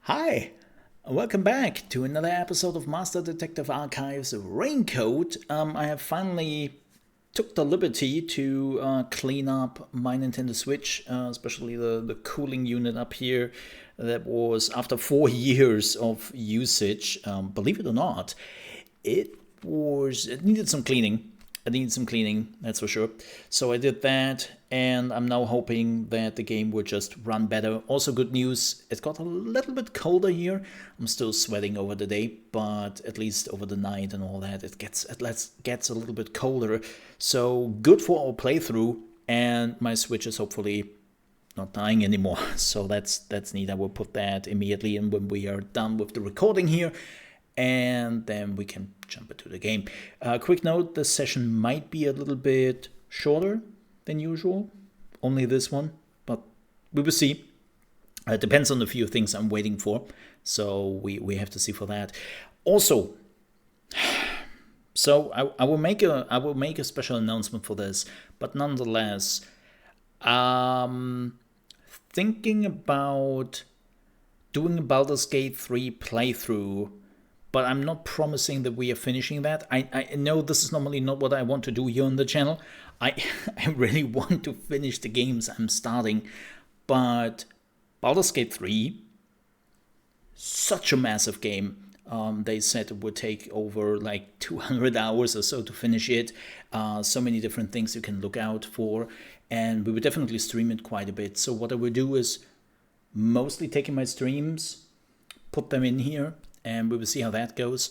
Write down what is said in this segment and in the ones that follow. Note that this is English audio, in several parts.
Hi, and welcome back to another episode of Master Detective Archives Raincoat. I have finally took the liberty to clean up my Nintendo Switch, especially the cooling unit up here. That was after 4 years of usage. Believe it or not, it needed some cleaning. I needed some cleaning, that's for sure. So I did that, and I'm now hoping that the game will just run better. Also, good news, it got a little bit colder here. I'm still sweating over the day, but at least over the night and all that, it gets a little bit colder. So good for our playthrough, and my Switch is hopefully not dying anymore. So that's neat. I will put that immediately in when we are done with the recording here, and then we can jump into the game. Quick note, this session might be a little bit shorter than usual, only this one, but we will see. It depends on a few things I'm waiting for, so we have to see for that. Also, so I will make a special announcement for this, but nonetheless, thinking about doing a Baldur's Gate 3 playthrough, but I'm not promising that we are finishing that. I know this is normally not what I want to do here on the channel. I really want to finish the games I'm starting, but Baldur's Gate 3, such a massive game. They said it would take over like 200 hours or so to finish it. So many different things you can look out for, and we will definitely stream it quite a bit. So what I will do is mostly taking my streams, put them in here, and we will see how that goes.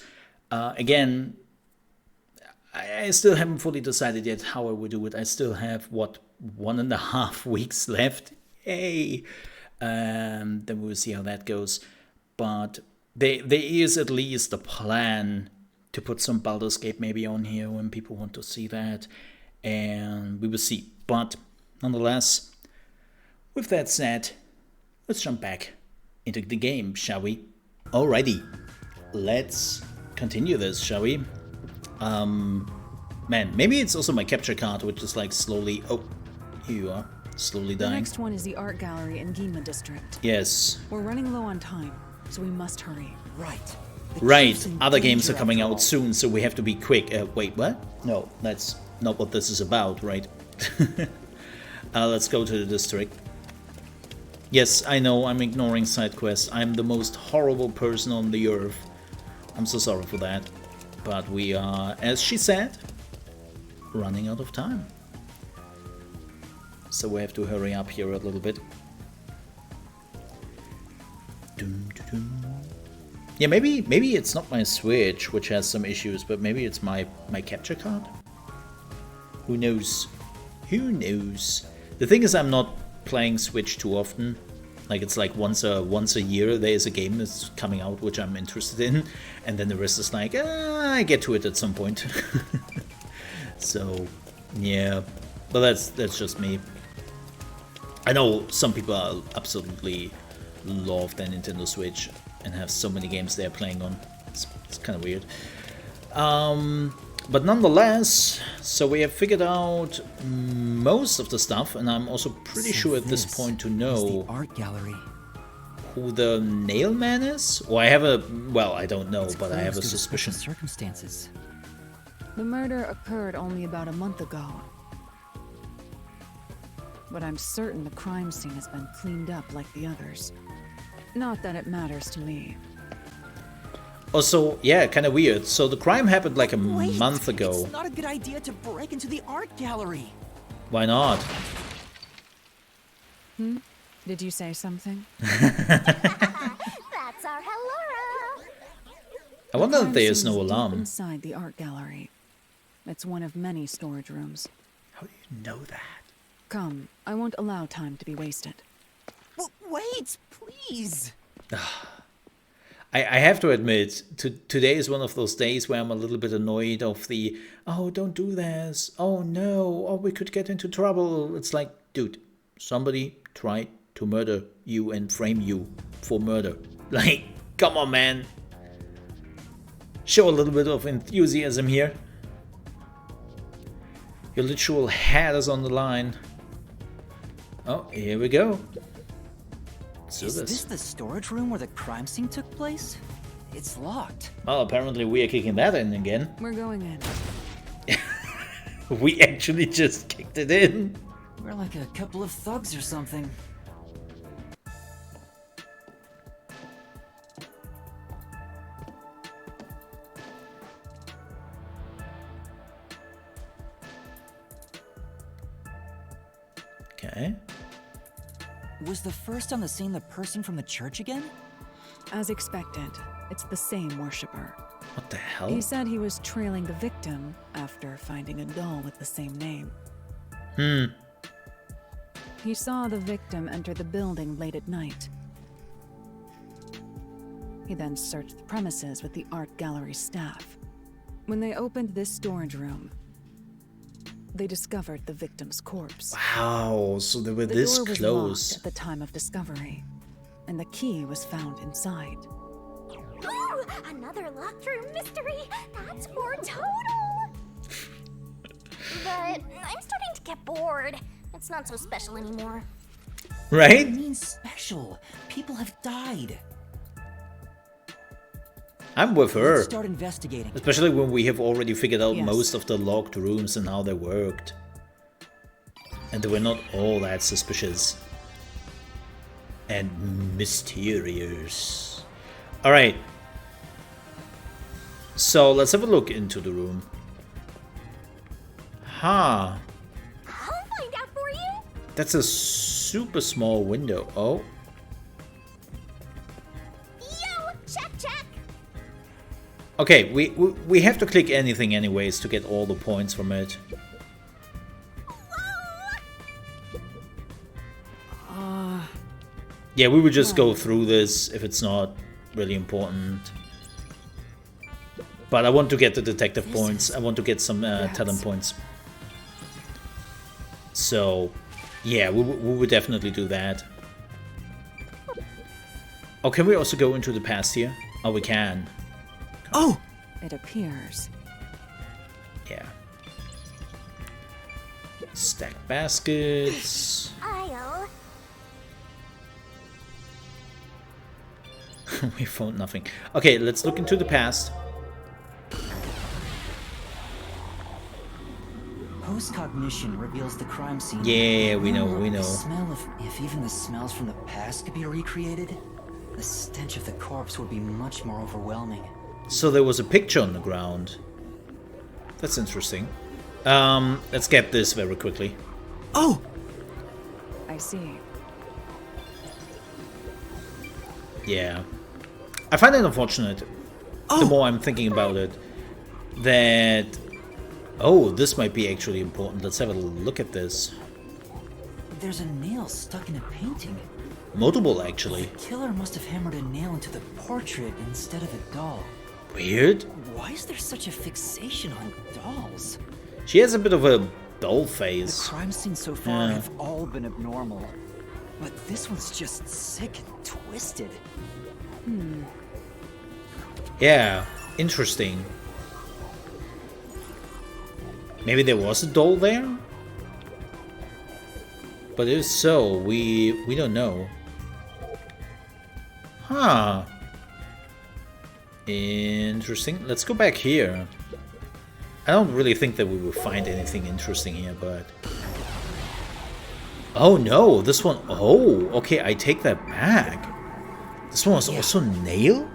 Again, I still haven't fully decided yet how I will do it. I still have, 1.5 weeks left. Yay! Then we will see how that goes. But there is at least a plan to put some Baldur's Gate maybe on here when people want to see that. And we will see. But nonetheless, with that said, let's jump back into the game, shall we? Alrighty. Let's continue this, shall we? Man, maybe it's also my capture card, which is like slowly... Oh, here you are. Slowly dying. The next one is the art gallery in Gima district. Yes. We're running low on time, so we must hurry. Right. Right. Other games are coming out soon, so we have to be quick. Wait, what? No, that's not what this is about, right? Let's go to the district. Yes, I know, I'm ignoring side quests. I'm the most horrible person on the earth. I'm so sorry for that. But we are, as she said, running out of time. So we have to hurry up here a little bit. Yeah, maybe it's not my Switch which has some issues, but maybe it's my capture card? Who knows? Who knows? The thing is, I'm not playing Switch too often. Like, it's like once a year there's a game that's coming out which I'm interested in, and then the rest is like, I get to it at some point. So, yeah, but that's just me. I know some people are absolutely love their Nintendo Switch and have so many games they're playing on. It's kind of weird. But nonetheless, so we have figured out most of the stuff, and I'm also pretty sure at this point to know the art gallery. Who the nail man is. Or I have a, well, I don't know, but I have a suspicion. Circumstances. The murder occurred only about a month ago. But I'm certain the crime scene has been cleaned up like the others. Not that it matters to me. Also, yeah, kind of weird. So the crime happened like a month ago. It's not a good idea to break into the art gallery. Why not? Did you say something? That's our Hellora. I wonder if Crime there is scene no deep alarm. inside the art gallery. It's one of many storage rooms. How do you know that? Come, I won't allow time to be wasted. Wait, please. I have to admit, today is one of those days where I'm a little bit annoyed of the, oh, don't do this, oh no, oh, we could get into trouble. It's like, dude, somebody tried to murder you and frame you for murder. Like, come on, man. Show a little bit of enthusiasm here. Your literal head is on the line. Oh, here we go. Let's do Is this. this the storage room where the crime scene took place? It's locked. Well, apparently we are kicking that in again. We're going in. We actually just kicked it in. We're like a couple of thugs or something. Okay. Was the first on the scene the person from the church again? As expected, it's the same worshipper. What the hell? He said he was trailing the victim after finding a doll with the same name. He saw the victim enter the building late at night. He then searched the premises with the art gallery staff. When they opened this storage room, they discovered the victim's corpse. Wow, so they were The this door was close. locked at the time of discovery, and the key was found inside. Ooh, another locked room mystery. That's more total. But I'm starting to get bored. It's not so special anymore. Right? I mean special. People have died. I'm with her. Let's start investigating. Especially when we have already figured out Yes. most of the locked rooms and how they worked. And they were not all that suspicious. And mysterious. Alright. So let's have a look into the room. Huh. I'll find out for you. That's a super small window. Oh. Yo, check, check. Okay, we have to click anything anyways to get all the points from it. Yeah, we would just go through this if it's not really important. But I want to get the detective points. I want to get some talent points. So, yeah, we would definitely do that. Oh, can we also go into the past here? Oh, we can. Oh! It appears. Yeah. Stack baskets. I'll. We found nothing. Okay, let's look into the past. Post-cognition reveals the crime scene. Yeah, we know, we The know. smell of... If even the smells from the past could be recreated, the stench of the corpse would be much more overwhelming. So there was a picture on the ground. That's interesting. Let's get this very quickly. Oh! I see. Yeah. I find it unfortunate, the more I'm thinking about it, that... Oh, this might be actually important. Let's have a look at this. There's a nail stuck in a painting. Multiple, actually. The killer must have hammered a nail into the portrait instead of a doll. Weird. Why is there such a fixation on dolls? She has a bit of a doll The face. crime scenes so far Yeah. have all been abnormal. But this one's just sick and twisted. Yeah, interesting. Maybe there was a doll there? But if so, we don't know. Huh. Interesting. Let's go back here. I don't really think that we will find anything interesting here, but... Oh no, this one... Oh, okay, I take that back. This one was also nailed?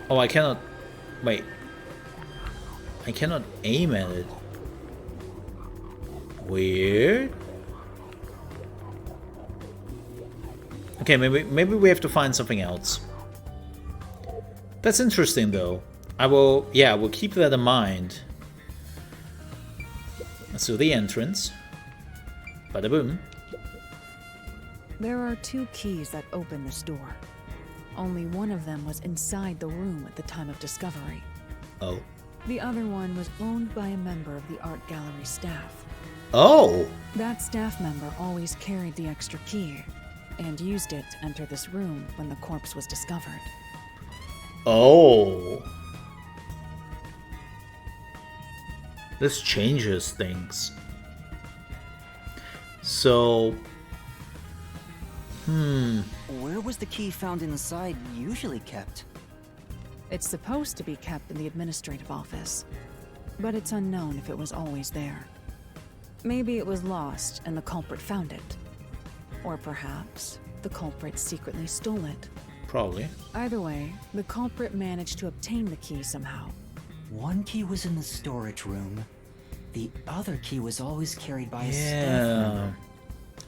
Oh, I cannot... Wait. I cannot aim at it. Weird. Okay, maybe we have to find something else. That's interesting, though. I will keep that in mind. Let's do the entrance. Bada boom. There are 2 keys that open this door. Only one of them was inside the room at the time of discovery. Oh. The other one was owned by a member of the art gallery staff. Oh! That staff member always carried the extra key and used it to enter this room when the corpse was discovered. Oh. This changes things. So... Where was the key found inside usually kept? It's supposed to be kept in the administrative office, but it's unknown if it was always there. Maybe it was lost and the culprit found it. Or perhaps the culprit secretly stole it. Probably. Either way, the culprit managed to obtain the key somehow. One key was in the storage room. The other key was always carried by a staff Yeah. member.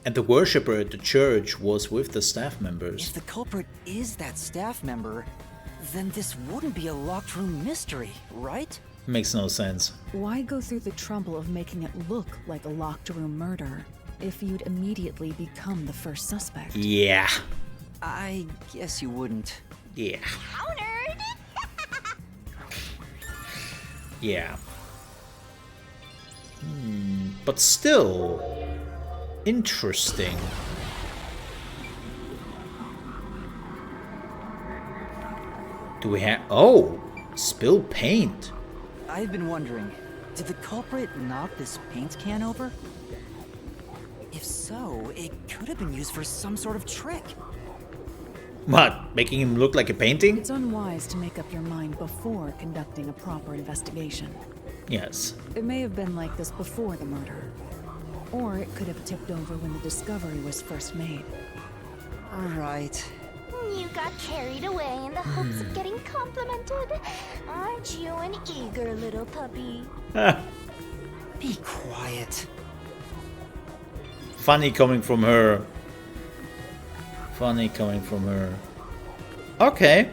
And the worshipper at the church was with the staff members. If the culprit is that staff member, then this wouldn't be a locked room mystery, right? Makes no sense. Why go through the trouble of making it look like a locked room murder if you'd immediately become the first suspect? Yeah. I guess you wouldn't. Yeah. Countered! Yeah. But still... interesting. Do we have... Oh! Spill paint. I've been wondering, did the culprit knock this paint can over? If so, it could have been used for some sort of trick. What? Making him look like a painting? It's unwise to make up your mind before conducting a proper investigation. Yes. It may have been like this before the murder. Or it could have tipped over when the discovery was first made. Right. You got carried away in the hopes of getting complimented. Aren't you an eager little puppy? Be quiet. Funny coming from her. Funny coming from her. Okay.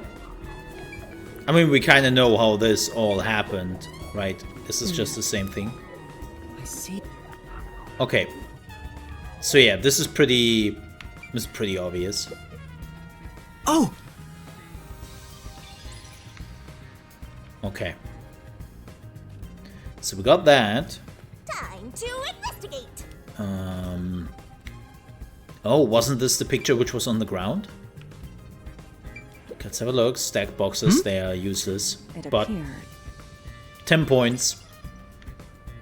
I mean, we kind of know how this all happened, right? This is just the same thing. I see. Okay. So yeah, this is pretty obvious. Oh! Okay. So we got that. Time to investigate. Oh, wasn't this the picture which was on the ground? Let's have a look. Stacked boxes, they are useless. It But appeared. 10 points.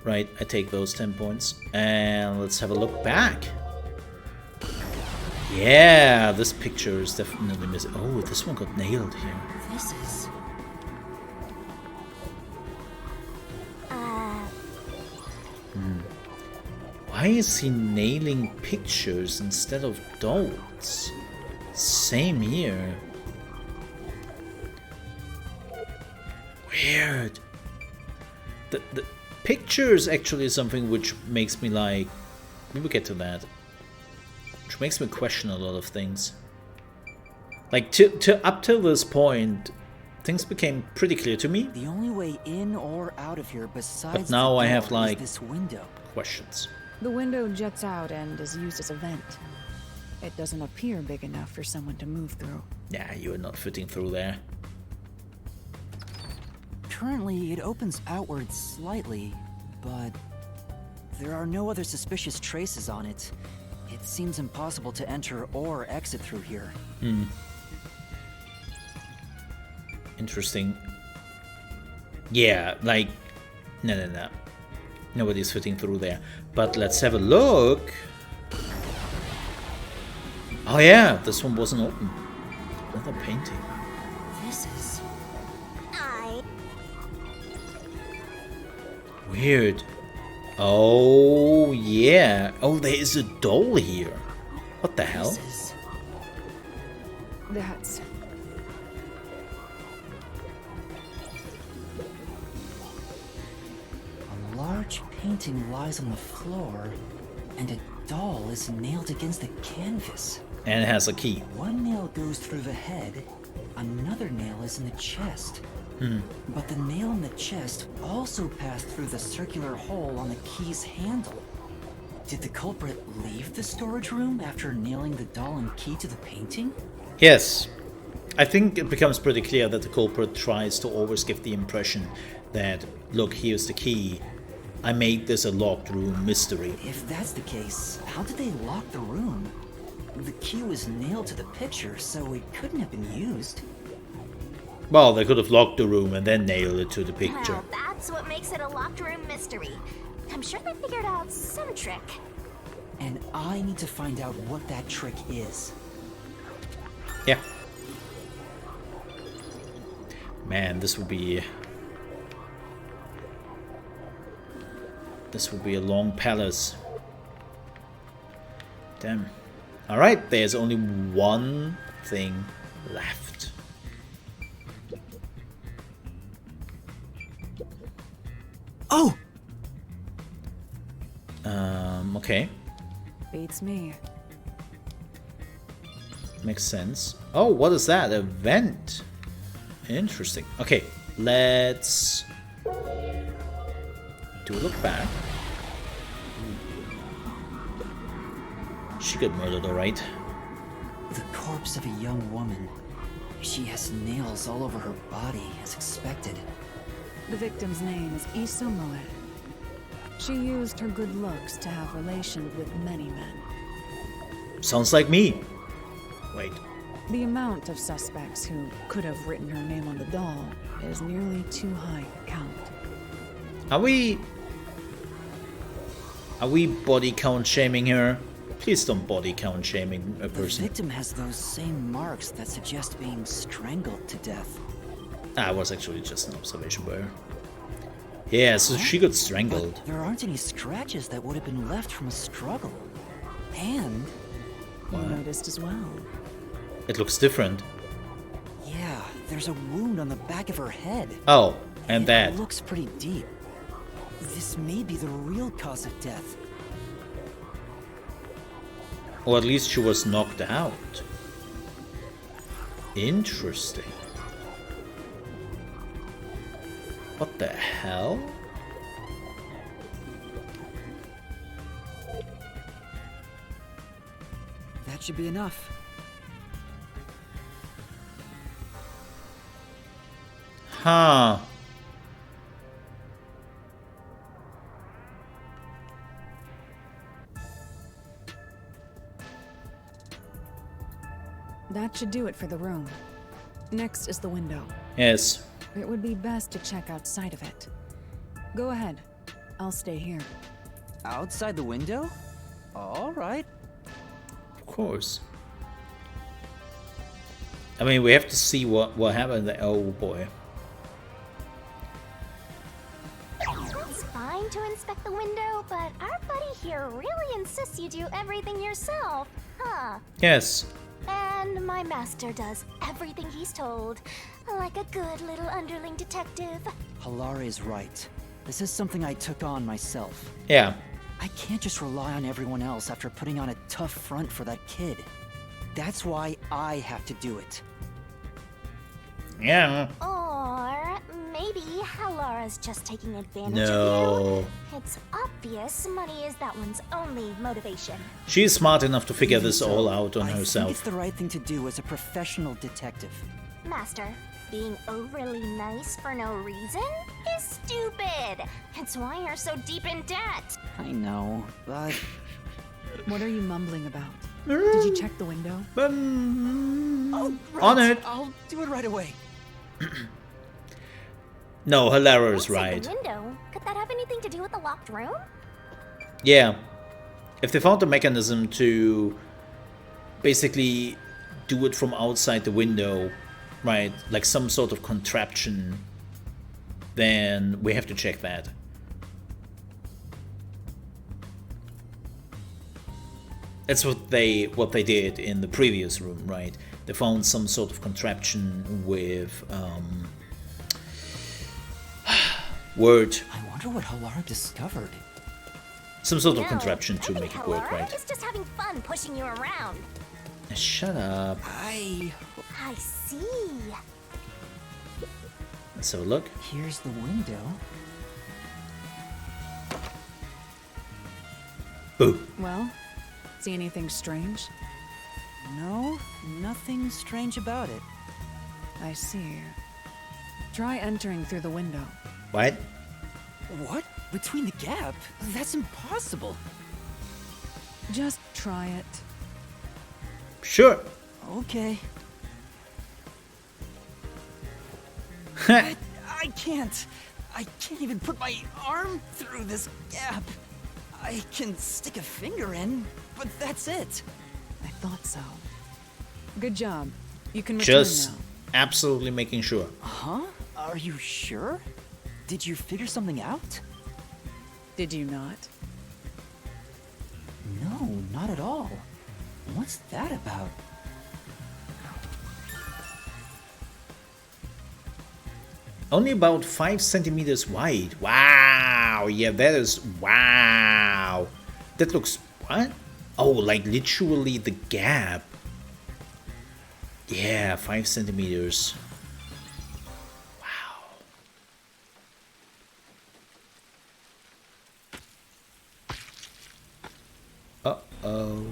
Right, I take those 10 points. And let's have a look back. Yeah, this picture is definitely missing. Oh, this one got nailed here. This is... Why is he nailing pictures instead of dolls? Same here. Weird. The picture is actually something which makes me like... We'll get to that. Which makes me question a lot of things. Like, up till this point, things became pretty clear to me. The only way in or out of here besides But now the I have, door like- is this window. Questions. The window juts out and is used as a vent. It doesn't appear big enough for someone to move through. Yeah, you're not fitting through there. Currently, it opens outwards slightly, but there are no other suspicious traces on it. It seems impossible to enter or exit through here. Interesting. Yeah, like... No. Nobody's fitting through there. But let's have a look. Oh yeah, this one wasn't open. Another painting. This is... Weird. Oh yeah. Oh, there is a doll here. What the hell? This is... That's... A large painting lies on the floor, and a doll is nailed against the canvas. And it has a key. One nail goes through the head, another nail is in the chest. But the nail in the chest also passed through the circular hole on the key's handle. Did the culprit leave the storage room after nailing the doll and key to the painting? Yes. I think it becomes pretty clear that the culprit tries to always give the impression that, look, here's the key. I made this a locked room mystery. If that's the case, how did they lock the room? The key was nailed to the picture, so it couldn't have been used. Well, they could have locked the room and then nailed it to the picture. Well, that's what makes it a locked room mystery. I'm sure they figured out some trick. And I need to find out what that trick is. Yeah. Man, this would be a long palace. Damn. Alright, there's only one thing left. Oh! Okay. Beats me. Makes sense. Oh, what is that? A vent. Interesting. Okay, let's do a look back. She got murdered, alright. The corpse of a young woman. She has nails all over her body, as expected. The victim's name is Isomoe. She used her good looks to have relations with many men. Sounds like me. Wait. The amount of suspects who could have written her name on the doll is nearly too high to count. Are we body count shaming her? Please don't body count shaming a The person. victim has those same marks that suggest being strangled to death. That was actually just an observation by her. Yeah, so she got strangled. But there aren't any scratches that would have been left from a struggle. And You noticed as well. It looks different. yeah, there's a wound on the back of her head. Oh, and that. It looks pretty deep. This may be the real cause of death. Or at least she was knocked out. Interesting. What the hell? That should be enough. Huh. That should do it for the room. Next is the window. Yes. It would be best to check outside of it. Go ahead. I'll stay here. Outside the window? All right. Of course. I mean, we have to see what happened there. Oh boy. It's fine to inspect the window, but our buddy here really insists you do everything yourself, huh? Yes. And my master does everything he's told, like a good little underling detective. Halara is right. This is something I took on myself. Yeah. I can't just rely on everyone else after putting on a tough front for that kid. That's why I have to do it. Yeah. Or maybe Halara's just taking advantage of No. you. It's obvious money is that one's only motivation. She's smart enough to figure this So, all out on I think it's herself. the right thing to do as a professional detective. Master, being overly nice for no reason is stupid. It's why you're so deep in debt. I know, but What are you mumbling about? Did you check the window? oh, right. On it. I'll do it right away. No, Halara is Outside right. the window, could that have anything to do with the locked room? Yeah. If they found a mechanism to basically do it from outside the window, right, like some sort of contraption, then we have to check that. That's what they did in the previous room, right? They found some sort of contraption with word, I wonder what Halara discovered. some sort of No, contraption to I think make it work, Halara right? is just having fun pushing you around. Shut up. I... I see. Let's have a look. Here's the window. Boo. Well, see anything strange? No, nothing strange about it. I see. Try entering through the window. What? What? Between the gap? That's impossible. Just try it. Sure. Okay. Heh. I can't. I can't even put my arm through this gap. I can stick a finger in, but that's it. I thought so. Good job. You can return Just now. absolutely making sure. Huh? Are you sure? Did you figure something out? Did you not? No, not at all. What's that about? Only about 5 centimeters wide. Wow. Yeah, that is... Wow. That looks... What? Oh, like literally the gap. Yeah, 5 centimeters. Wow. Uh-oh.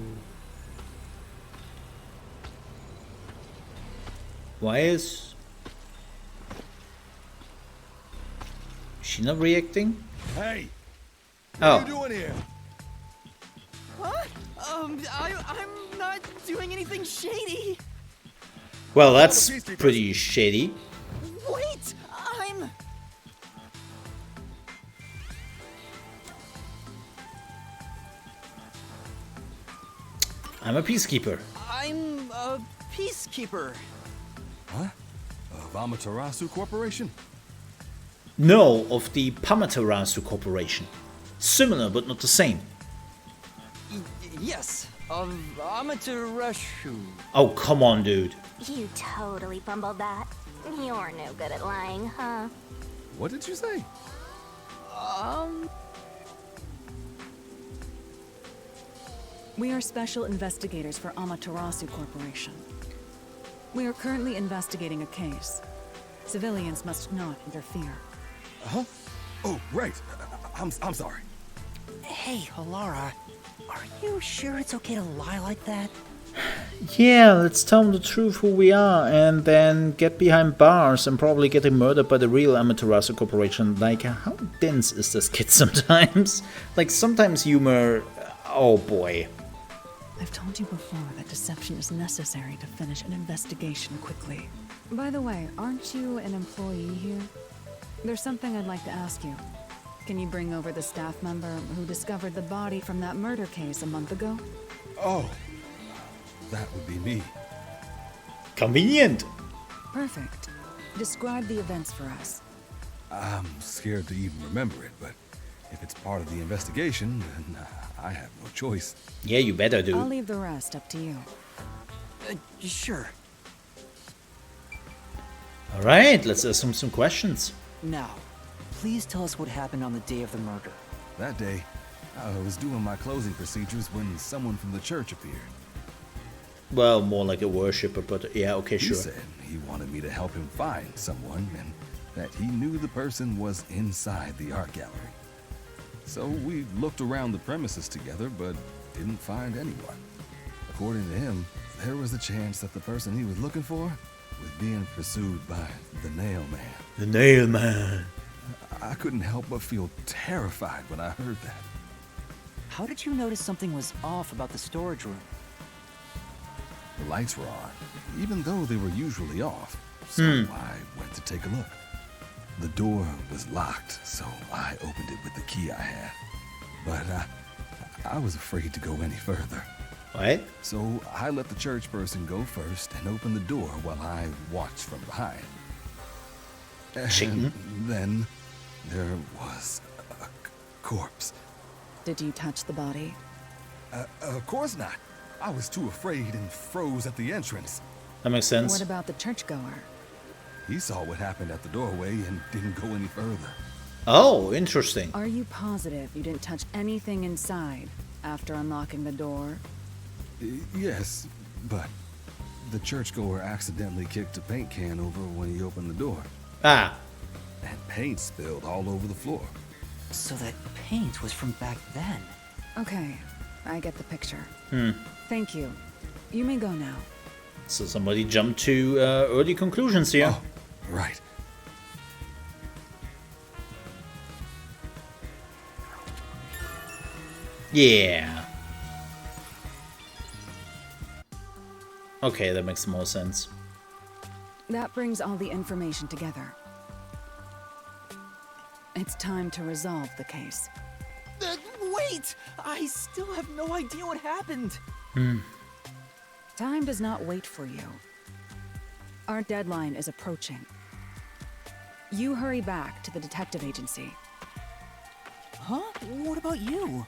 Why is she not reacting? Hey, Oh, what are you doing here? Huh? I'm not doing anything shady. well, that's pretty shady. Wait, I'm a peacekeeper. I'm a peacekeeper. Huh? Of Amaterasu Corporation? No, of the Pamaterasu Corporation. Similar, but not the same. Yes, of Amaterasu. Oh, come on, dude. You totally fumbled that. You're no good at lying, huh? What did you say? We are special investigators for Amaterasu Corporation. We are currently investigating a case. Civilians must not interfere. Huh? Oh, right. I'm sorry. Hey, Alara, are you sure it's okay to lie like that? Yeah, let's tell them the truth who we are and then get behind bars and probably getting murdered by the real Amaterasu Corporation. Like, how dense is this kid sometimes? Like, sometimes humor... Oh boy. I've told you before that deception is necessary to finish an investigation quickly. By the way, aren't you an employee here? There's something I'd like to ask you. Can you bring over the staff member who discovered the body from that murder case a month ago? Oh, that would be me. Convenient. Perfect. Describe the events for us. I'm scared to even remember it, but if it's part of the investigation, then I have no choice. Yeah, you better do. I'll leave the rest up to you. Sure. Alright, let's ask him some questions. Now, please tell us what happened on the day of the murder. That day, I was doing my closing procedures when someone from the church appeared. Well, more like a worshipper, but yeah, okay, He sure. said he wanted me to help him find someone and that he knew the person was inside the art gallery. So we looked around the premises together, but didn't find anyone. According to him, there was a chance that the person he was looking for was being pursued by the Nail Man. The Nail Man. I couldn't help but feel terrified when I heard that. How did you notice something was off about the storage room? The lights were on, even though they were usually off, so I went to take a look. The door was locked, so I opened it with the key I had. But I was afraid to go any further. What? So I let the church person go first and open the door while I watched from behind. Chicken? And then there was a corpse. Did you touch the body? Of course not. I was too afraid and froze at the entrance. That makes sense. What about the churchgoer? He saw what happened at the doorway and didn't go any further. Oh, interesting. Are you positive you didn't touch anything inside after unlocking the door? Yes, but the churchgoer accidentally kicked a paint can over when he opened the door. Ah, And paint spilled all over the floor. So that paint was from back then. Okay, I get the picture. Thank you. You may go now. so somebody jumped to early conclusions here. Oh, right. Yeah. Okay, that makes more sense. That brings all the information together. It's time to resolve the case. Wait! I still have no idea what happened. Time does not wait for you. Our deadline is approaching. You hurry back to the detective agency. Huh? What about you?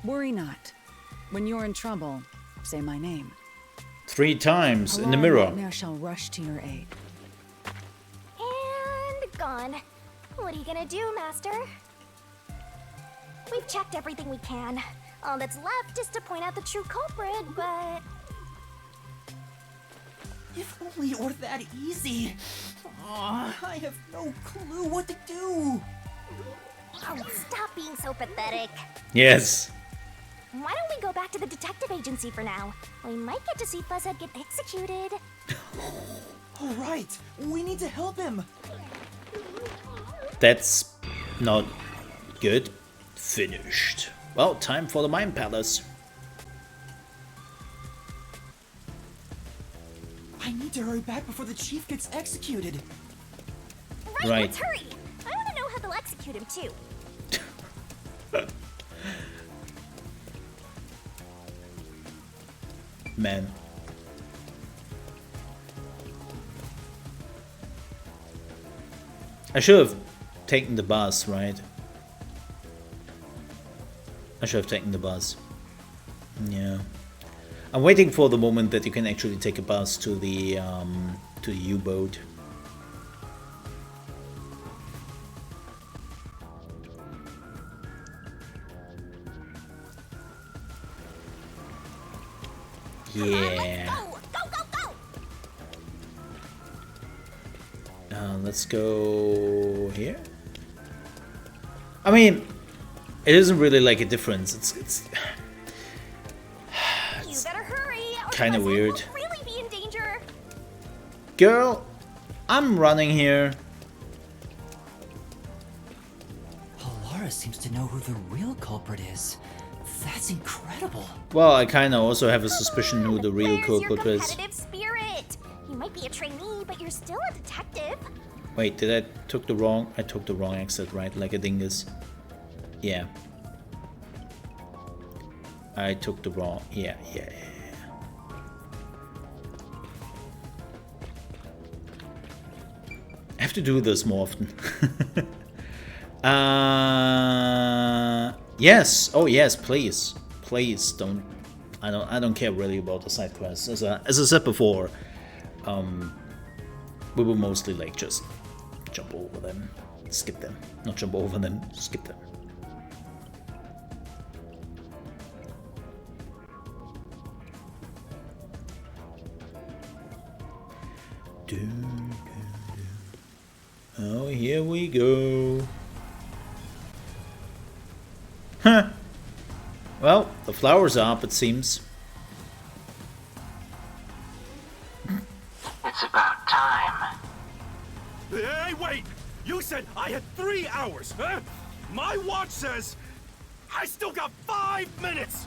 Worry not. When you're in trouble, say my name. 3 times in the Hello, mirror. Nightmare shall rush to your aid. And gone. What are you gonna do, Master? We've checked everything we can. All that's left is to point out the true culprit, but... If only it were that easy. Aw, I have no clue what to do. Oh, stop being so pathetic. Yes. Why don't we go back to the detective agency for now? We might get to see Fuzzhead get executed. All right, we need to help him. That's not good. Finished. Well, time for the Mind Palace. I need to hurry back before the chief gets executed. Right. Let's hurry. I want to know how they'll execute him too. Man. I should have taken the bus, right? I should have taken the bus. Yeah. I'm waiting for the moment that you can actually take a bus to the U-boat. Yeah. Let's go here. I mean, it isn't really like a difference. It's You better hurry. kind of weird. We'll really be in danger. Girl, I'm running here. Alara seems to know who the real culprit is. That's incredible. Well, I kind of also have a suspicion who the real Where's culprit your is. competitive spirit? You might be a trainee, but you're still a detective. Wait, did I took the wrong? I took the wrong exit, right? Like a dingus. Yeah. I took the wrong. Yeah. I have to do this more often. Yes. Oh yes, please. Please don't. I don't care really about the side quests. As I said before, we will mostly like just jump over them, skip them. Not jump over them, skip them. Oh, here we go. Huh. Well, the flowers are up, it seems. It's about time. Hey, wait! You said I had 3 hours, huh? My watch says I still got 5 minutes!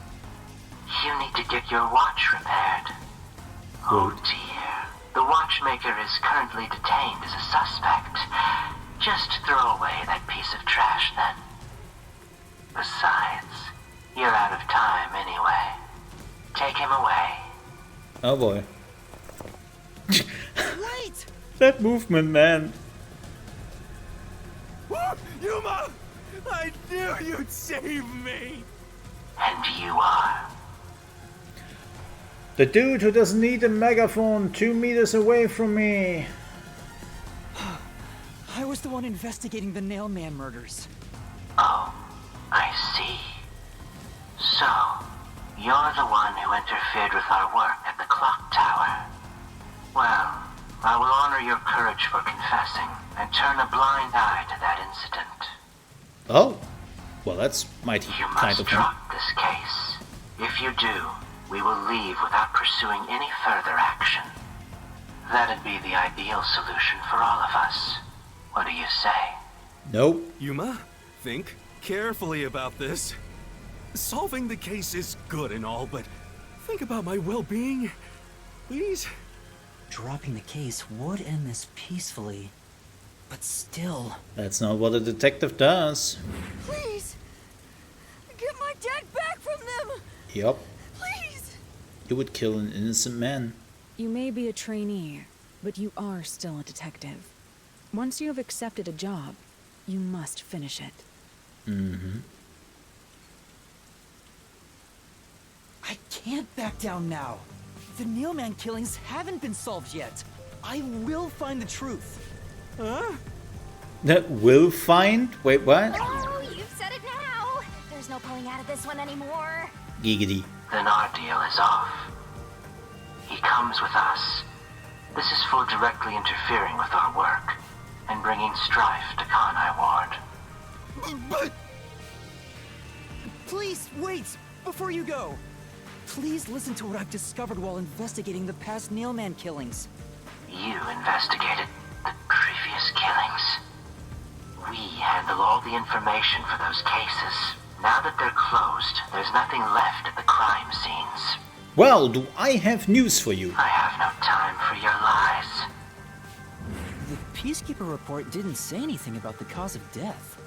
You need to get your watch repaired. Oh dear. The watchmaker is currently detained as a suspect. Just throw away that piece of trash then. Besides, you're out of time anyway. Take him away. Oh boy. Wait! That movement, man. Yuma! I knew you'd save me! And you are. The dude who doesn't need a megaphone 2 meters away from me. I was the one investigating the Nailman murders. Oh, I see. So, you're the one who interfered with our work at the clock tower. Well, I will honor your courage for confessing and turn a blind eye to that incident. Oh, well, that's mighty You kind must of him. drop this case. If you do, we will leave without pursuing any further action. That'd be the ideal solution for all of us. What do you say? Nope. Yuma, think carefully about this. Solving the case is good and all, but think about my well-being, please? Dropping the case would end this peacefully. But still... That's not what a detective does. Please, get my Get back from them! Yup. Please! You would kill an innocent man. You may be a trainee, but you are still a detective. Once you have accepted a job, you must finish it. Mm-hmm. I can't back down now. The Nailman killings haven't been solved yet. I will find the truth. Huh? That will find? Wait, what? Oh, you've said it now. There's no pulling out of this one anymore. Giggity. Then our deal is off. He comes with us. This is for directly interfering with our work and bringing strife to Kanai Ward. But Please, wait! Before you go! Please listen to what I've discovered while investigating the past Nailman killings. You investigated the previous killings. We handle all the information for those cases. Now that they're closed, there's nothing left at the crime scenes. Well, do I have news for you? I have no time for your lies. The Peacekeeper report didn't say anything about the cause of death.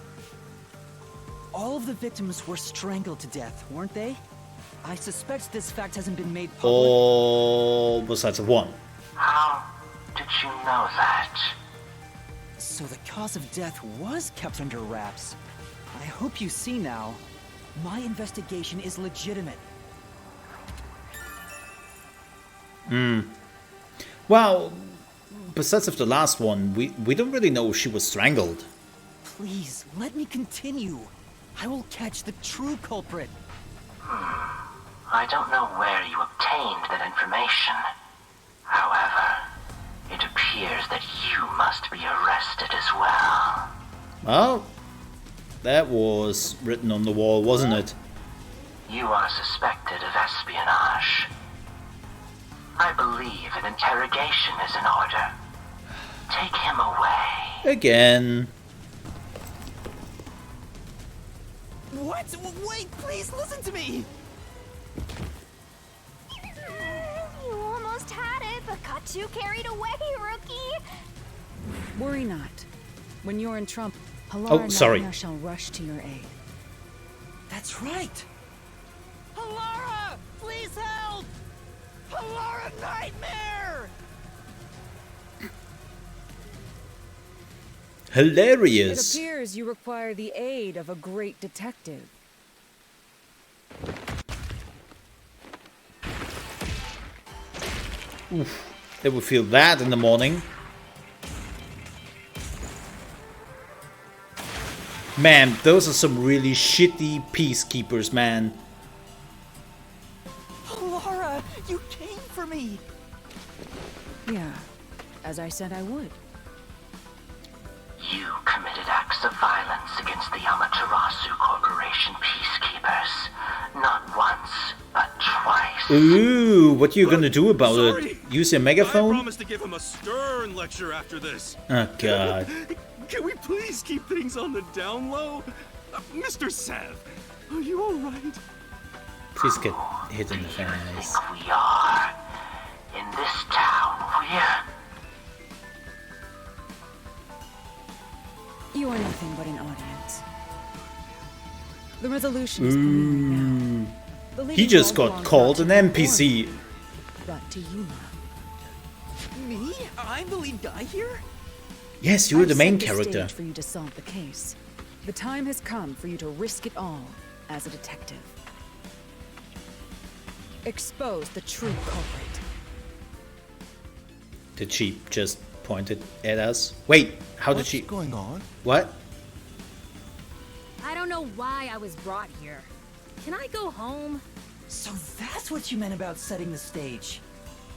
All of the victims were strangled to death, weren't they? I suspect this fact hasn't been made public. All besides one. How did you know that? So the cause of death was kept under wraps. I hope you see now. My investigation is legitimate. Well, besides of the last one, we don't really know if she was strangled. Please, let me continue. I will catch the true culprit. I don't know where you obtained that information. However, it appears that you must be arrested as well. Well, that was written on the wall, wasn't it? You are suspected of espionage. I believe an interrogation is in order. Take him away. Again. What? Wait, please listen to me! You almost had it, but got too carried away, rookie. Worry not. When you're in Trump, Oh, Halara sorry. Nightmare shall rush to your aid. That's right! Halara! Please help! Halara Nightmare! It Hilarious. appears you require the aid of a great detective. Oof. They would feel that in the morning. Man, those are some really shitty peacekeepers, man. Halara, you came for me! Yeah, as I said I would. You committed acts of violence against the Amaterasu Corporation peacekeepers. Not once, but twice. Ooh, what are you gonna do about sorry. it? Use your I megaphone? promise to give him a stern lecture after this. Oh god. Can we please keep things on the down low? Mr. Sev, are you alright? Please get hit in the Do you face. think we are? In this town, we're... You are nothing but an audience. The resolution is coming right now. The He leading just ball got belongs called not an to the NPC. forum, but to Yuma. Me? I'm the lead guy here? Yes, you were I've the main set character. stage for you to solve the case. The time has come for you to risk it all as a detective. Expose the true culprit. Did she just point it at us? Wait, how did she... What's going on? What? I don't know why I was brought here. Can I go home? So that's what you meant about setting the stage.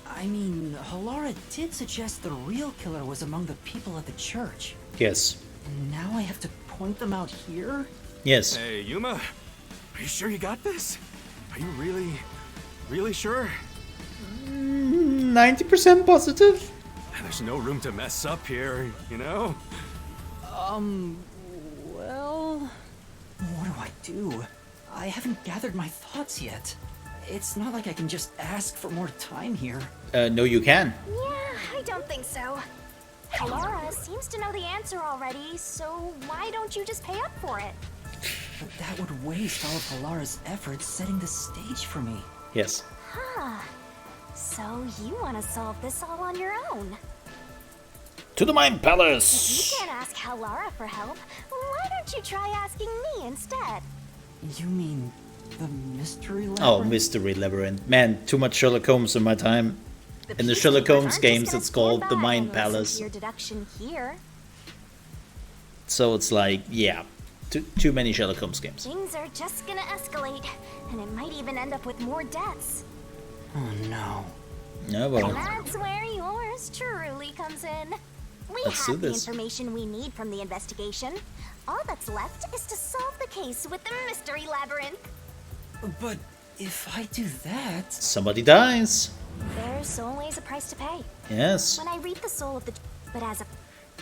I mean, Halara did suggest the real killer was among the people at the church. Yes. And now I have to point them out here? Yes. Hey, Yuma, are you sure you got this? Are you really sure? 90% positive? There's no room to mess up here, you know? Well... What do I do? I haven't gathered my thoughts yet. It's not like I can just ask for more time here. No, you can. Yeah, I don't think so. Laura seems to know the answer already, so why don't you just pay up for it? But that would waste all of Halara's efforts setting the stage for me. Yes. Huh. So you want to solve this all on your own? To the Mind If Palace! you can't ask Halara for help, why don't you try asking me instead? You mean the mystery labyrinth? Oh, Mystery Labyrinth. Man, too much Sherlock Holmes in my time. In the peacekeepers Sherlock Holmes aren't games, just gonna it's called stand the by Mind and listen to Palace. your deduction here. So it's like, yeah, too many Sherlock Holmes games. Things are just gonna escalate, and it might even end up with more deaths. Oh no. No, well, That's where yours truly comes in. We Let's do have the this. information we need from the investigation. All that's left is to solve the case with the mystery labyrinth. But if I do that... somebody dies. There's always a price to pay. Yes, When I read the soul of the... But as a...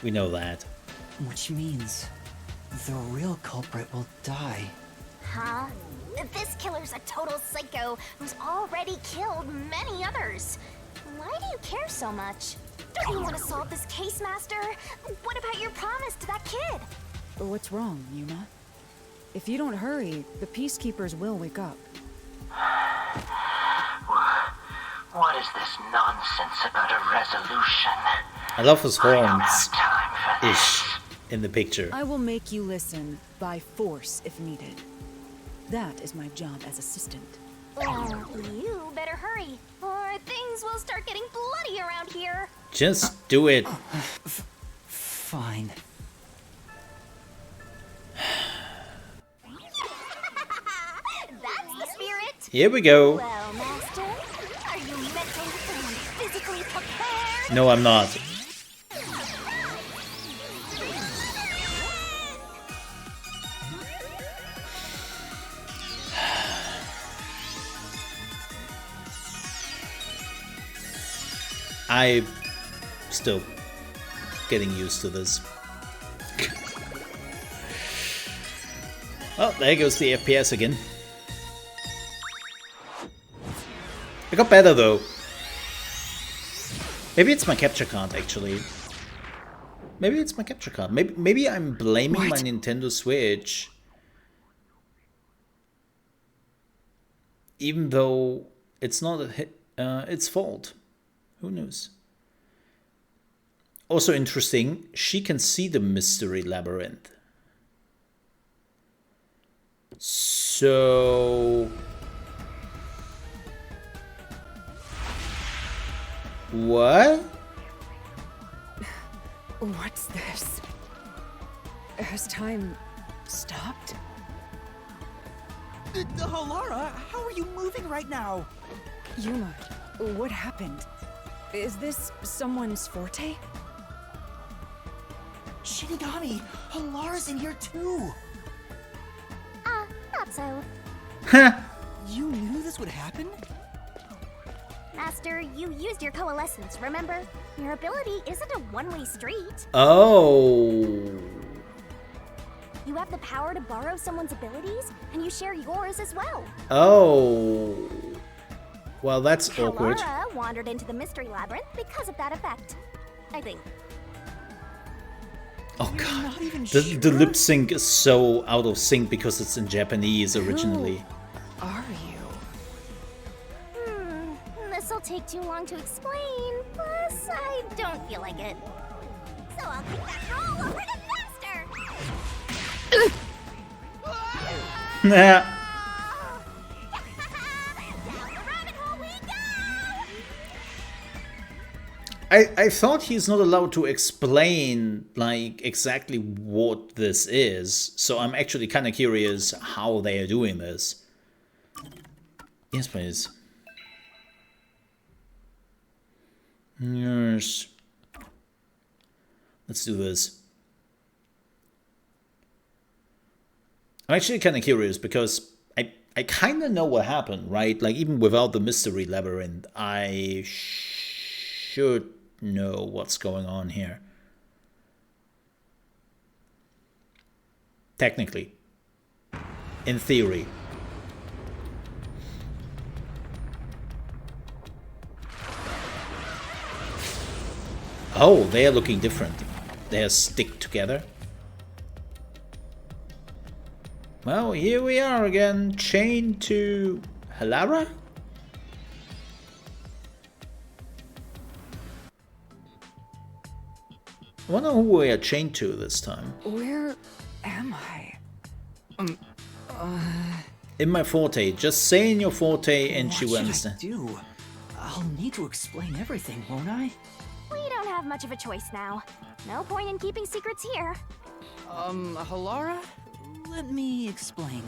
we know that. Which means the real culprit will die. Huh? This killer's a total psycho who's already killed many others. Why do you care so much? Don't you want to solve this case, Master? What about your promise to that kid? What's wrong, Yuna? If you don't hurry, the peacekeepers will wake up. What is this nonsense about a resolution? I love his I don't horns. have time for this. Ish. In the picture. I will make you listen by force if needed. That is my job as assistant. Well, you better hurry, or things will start getting bloody around here. Just do it. Fine. That's the spirit. Here we go. Well, Master, are you mentally and physically prepared? No, I'm not. I'm still getting used to this. Oh, there goes the FPS again. It got better though. Maybe it's my capture card actually. Maybe it's my capture card. Maybe I'm blaming my Nintendo Switch. Even though it's not its fault. Who knows? Also interesting, she can see the mystery labyrinth. So... what? What's this? Has time stopped? Halara, how are you moving right now? Yuma, what happened? Is this someone's forte? Shinigami, Halara's in here too. Not so. You knew this would happen? Master, you used your coalescence, remember? Your ability isn't a one-way street. Oh. You have the power to borrow someone's abilities, and you share yours as well. Oh. Well, that's awkward. Halara wandered into the mystery labyrinth because of that effect. I think. Oh You're god. not even The sure? lip sync is so out of sync because it's in Japanese originally. Who are you? This'll take too long to explain, plus I don't feel like it. So I'll kick that roll over to Master! Nah. Down the rabbit hole we go! I thought he's not allowed to explain like exactly what this is, so I'm actually kind of curious how they are doing this. Yes, please. Yes. Let's do this. I'm actually kind of curious because I kind of know what happened, right? Like even without the mystery labyrinth, I should know what's going on here. Technically. In theory. Oh, they are looking different. They are stick together. Well, here we are again, chained to Halara? I wonder who we are chained to this time. Where am I? In my forte. Just say in your forte and she will What understand. should I do? I'll need to explain everything, won't I? We don't have much of a choice now. No point in keeping secrets here. Halara? Let me explain.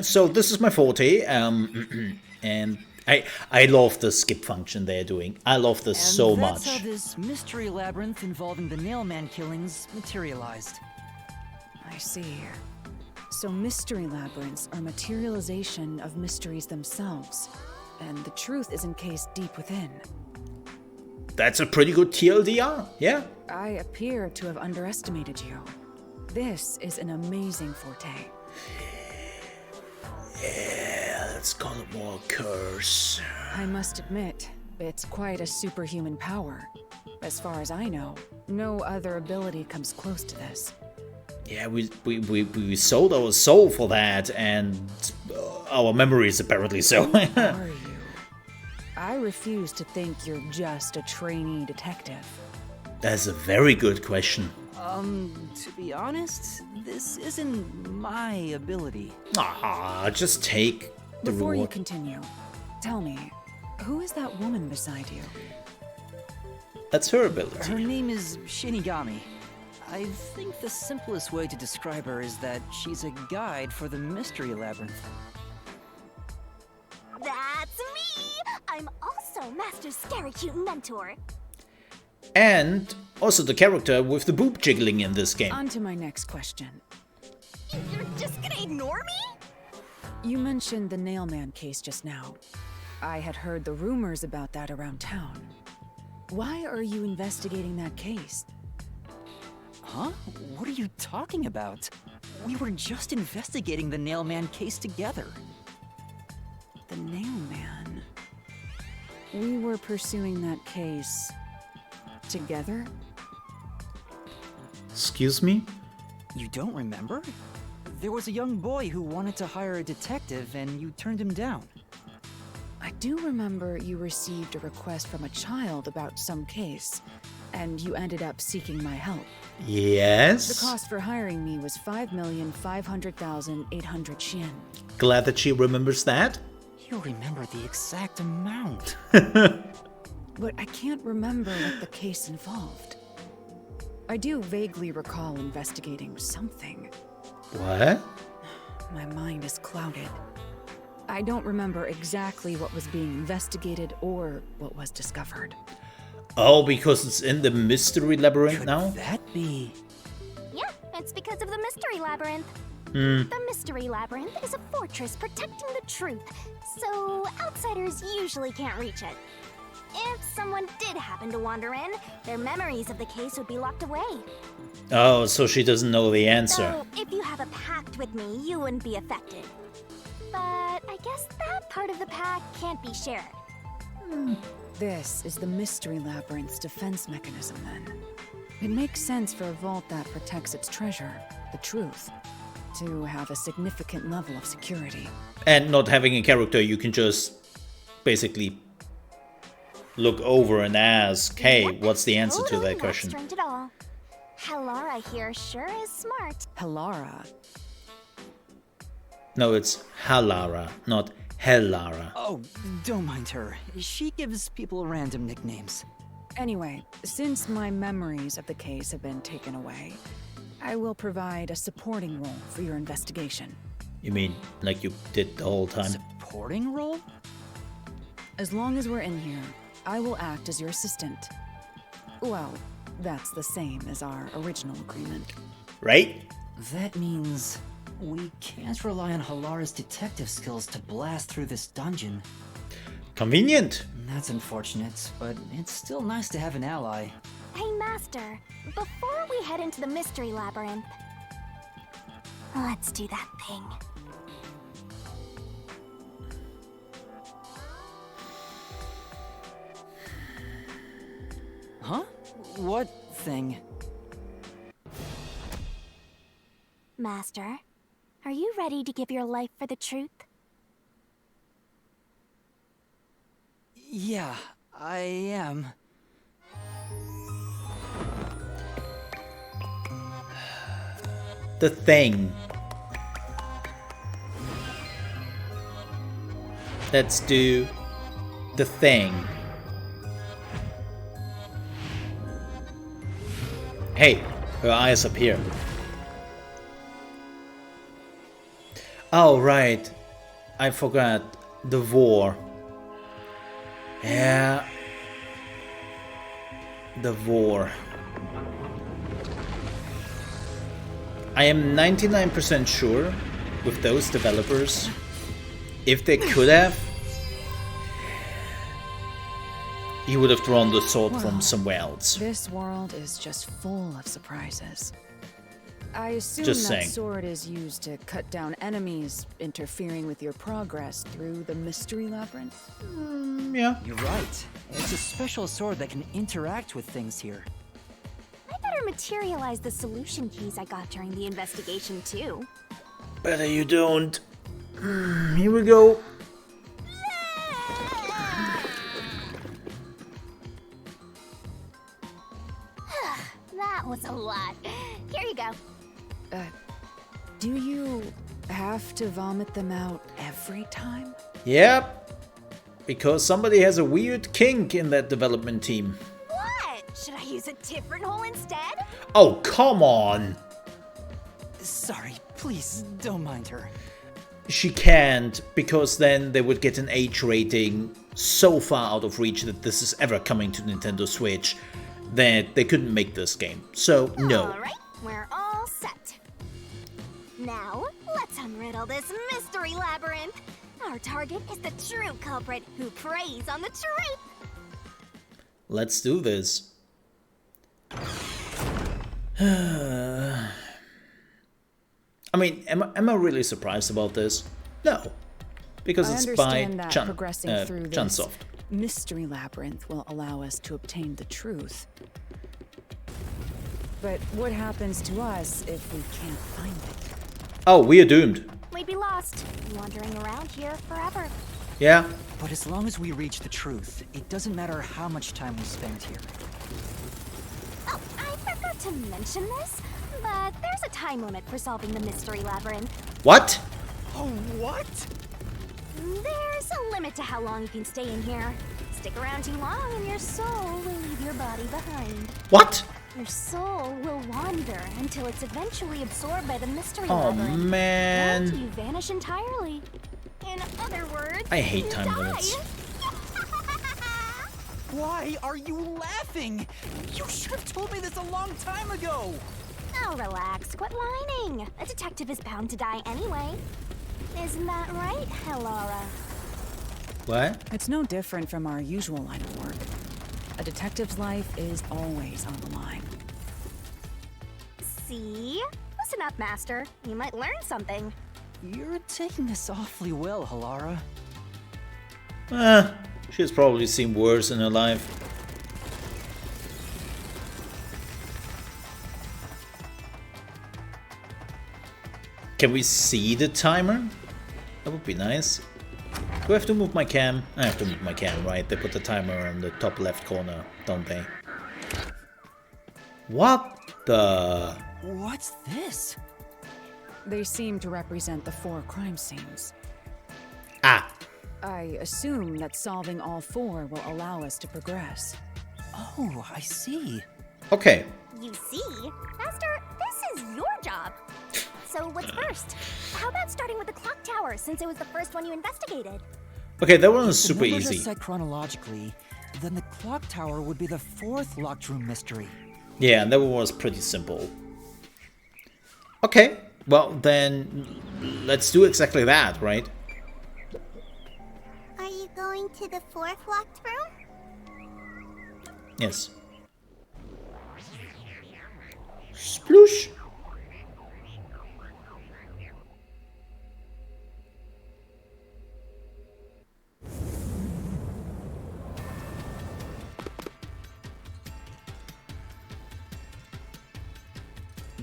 So this is my forte, and I love the skip function they're doing. I love this so That's much. how this mystery labyrinth involving the Nailman killings materialized. I see. So mystery labyrinths are materialization of mysteries themselves, and the truth is encased deep within. That's a pretty good TLDR, yeah. I appear to have underestimated you. This is an amazing forte. Yeah, let's call it more curse. I must admit, it's quite a superhuman power. As far as I know, no other ability comes close to this. Yeah, we sold our soul for that, and our memories apparently so. Are you? I refuse to think you're just a trainee detective. That's a very good question. To be honest, this isn't my ability. Ah, just take the Before you reward. continue, tell me, who is that woman beside you? That's her Her ability. name is Shinigami. I think the simplest way to describe her is that she's a guide for the mystery labyrinth. That's me! I'm also Master Scary Cute Mentor. And also the character with the boob jiggling in this game. On to my next question. You're just gonna ignore me? You mentioned the Nailman case just now. I had heard the rumors about that around town. Why are you investigating that case? Huh? What are you talking about? We were just investigating the Nailman case together. The Nailman. We were pursuing that case together? Excuse me? You don't remember? There was a young boy who wanted to hire a detective and you turned him down. I do remember you received a request from a child about some case, and you ended up seeking my help. Yes? The cost for hiring me was 5,500,800 yen. Glad that she remembers that. You remember the exact amount. But I can't remember what the case involved. I do vaguely recall investigating something. What? My mind is clouded. I don't remember exactly what was being investigated or what was discovered. Oh, because it's in the mystery labyrinth now? That be... Yeah, it's because of the Mystery Labyrinth. The Mystery Labyrinth is a fortress protecting the truth, so outsiders usually can't reach it. If someone did happen to wander in, their memories of the case would be locked away. Oh, so she doesn't know the answer. So, if you have a pact with me, you wouldn't be affected. But I guess that part of the pact can't be shared. This is the Mystery Labyrinth's defense mechanism, then. It makes sense for a vault that protects its treasure, the truth, to have a significant level of security. And not having a character, you can just basically look over and ask, hey, Yep, what's the answer to totally that question? Not strange at all. Halara here sure is smart. Halara. No, it's Halara, not Hellara. Oh, don't mind her. She gives people random nicknames. Anyway, since my memories of the case have been taken away, I will provide a supporting role for your investigation. You mean like you did the whole time? Supporting role? As long as we're in here, I will act as your assistant. Well, that's the same as our original agreement. Right? That means we can't rely on Halara's detective skills to blast through this dungeon. Convenient. That's unfortunate, but it's still nice to have an ally. Hey, Master, before we head into the Mystery Labyrinth, let's do that thing. Huh? What thing? Master, are you ready to give your life for the truth? Yeah, I am. The thing. Let's do the thing. Hey, her eyes appear. Oh, right. I forgot. The war. Yeah. The war. I am 99% sure with those developers, if they could have, he would have drawn the sword from somewhere else. This world is just full of surprises. I assume Just that saying. sword is used to cut down enemies interfering with your progress through the mystery labyrinth. Yeah. You're right. It's a special sword that can interact with things here. I better materialize the solution keys I got during the investigation, too. Better you don't. Here we go. That was a lot. Here you go. Do you have to vomit them out every time? Yep. Because somebody has a weird kink in that development team. What? Should I use a different hole instead? Oh, come on. Sorry, please don't mind her. She can't, because then they would get an age rating so far out of reach that this is ever coming to Nintendo Switch that they couldn't make this game. So, no. Alright, we're all set. Now, let's unriddle this mystery labyrinth. Our target is the true culprit who preys on the truth. Let's do this. I mean, am I really surprised about this? No. Because I it's by understand that progressing through this Chunsoft. mystery labyrinth will allow us to obtain the truth. But what happens to us if we can't find it? Oh, we are doomed. We'd be lost, wandering around here forever. Yeah. But as long as we reach the truth, it doesn't matter how much time we spend here. Oh, I forgot to mention this, but there's a time limit for solving the mystery labyrinth. What? Oh, what? There's a limit to how long you can stay in here. Stick around too long and your soul will leave your body behind. What? Your soul will wander until it's eventually absorbed by the mystery Oh, labyrinth. man. And you vanish entirely. In other words, I hate you time die. limits. Why are you laughing? You should have told me this a long time ago! Oh, relax. Quit whining. A detective is bound to die anyway. Isn't that right, Helora? What? It's no different from our usual line of work. A detective's life is always on the line. See? Listen up, Master. You might learn something. You're taking this awfully well, Halara. She's probably seen worse in her life. Can we see the timer? That would be nice. Do I have to move my cam? I have to move my cam, right? They put the timer on the top left corner, don't they? What the? What's this? They seem to represent the 4 crime scenes. Ah! I assume that solving all 4 will allow us to progress. Oh, I see. Okay. You see? Master, this is your job. So what's first? How about starting with the clock tower, since it was the first one you investigated? Okay, that one was If super the numbers easy. are set chronologically, then the clock tower would be the 4th locked room mystery. Yeah, and that one was pretty simple. Okay, well then, let's do exactly that, right? Are you going to the 4th locked room? Yes. Sploosh!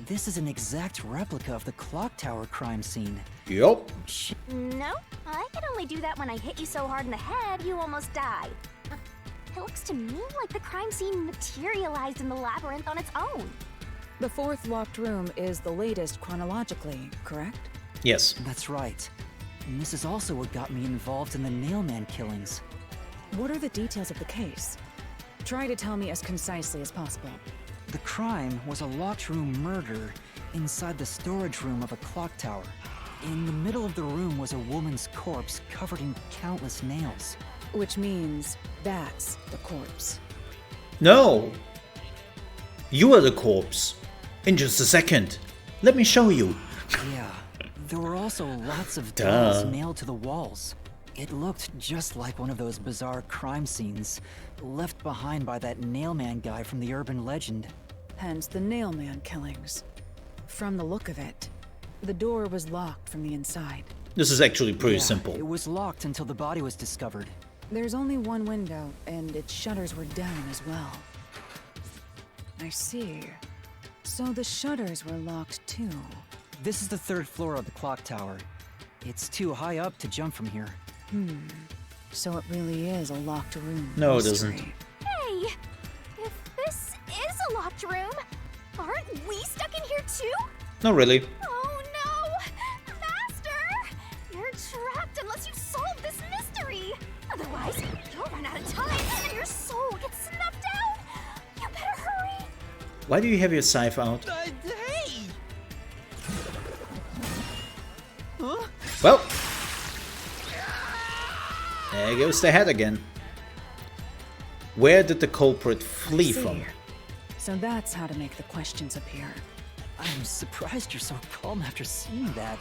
this is an exact replica of the clock tower crime scene. Yup. No, I can only do that when I hit you so hard in the head you almost died. It looks to me like the crime scene materialized in the labyrinth on its own. The fourth locked room is the latest chronologically, correct? Yes. That's right. And this is also what got me involved in the Nailman killings. What are the details of the case? Try to tell me as concisely as possible. The crime was a locked room murder inside the storage room of a clock tower. In the middle of the room was a woman's corpse covered in countless nails. Which means that's the corpse. No! You are the corpse. In just a second. Let me show you. Yeah, there were also lots of Duh. dolls nailed to the walls. It looked just like one of those bizarre crime scenes left behind by that Nailman guy from the urban legend. Hence the Nailman killings. From the look of it, the door was locked from the inside. This is actually pretty Yeah, simple. It was locked until the body was discovered. There's only one window, and its shutters were down as well. I see. So the shutters were locked too. This is the third floor of the clock tower. It's too high up to jump from here. So it really is a locked room. No, it mystery. isn't. Hey, if this is a locked room, aren't we stuck in here too? Not really. Oh no! Faster! You're trapped unless you solve this mystery! Otherwise, you'll run out of time and your soul gets snuffed out! You better hurry! Why do you have your scythe out? Hey! Huh? Well, there goes the head again. Where did the culprit flee See. from? So that's how to make the questions appear. I'm surprised you're so calm after seeing that.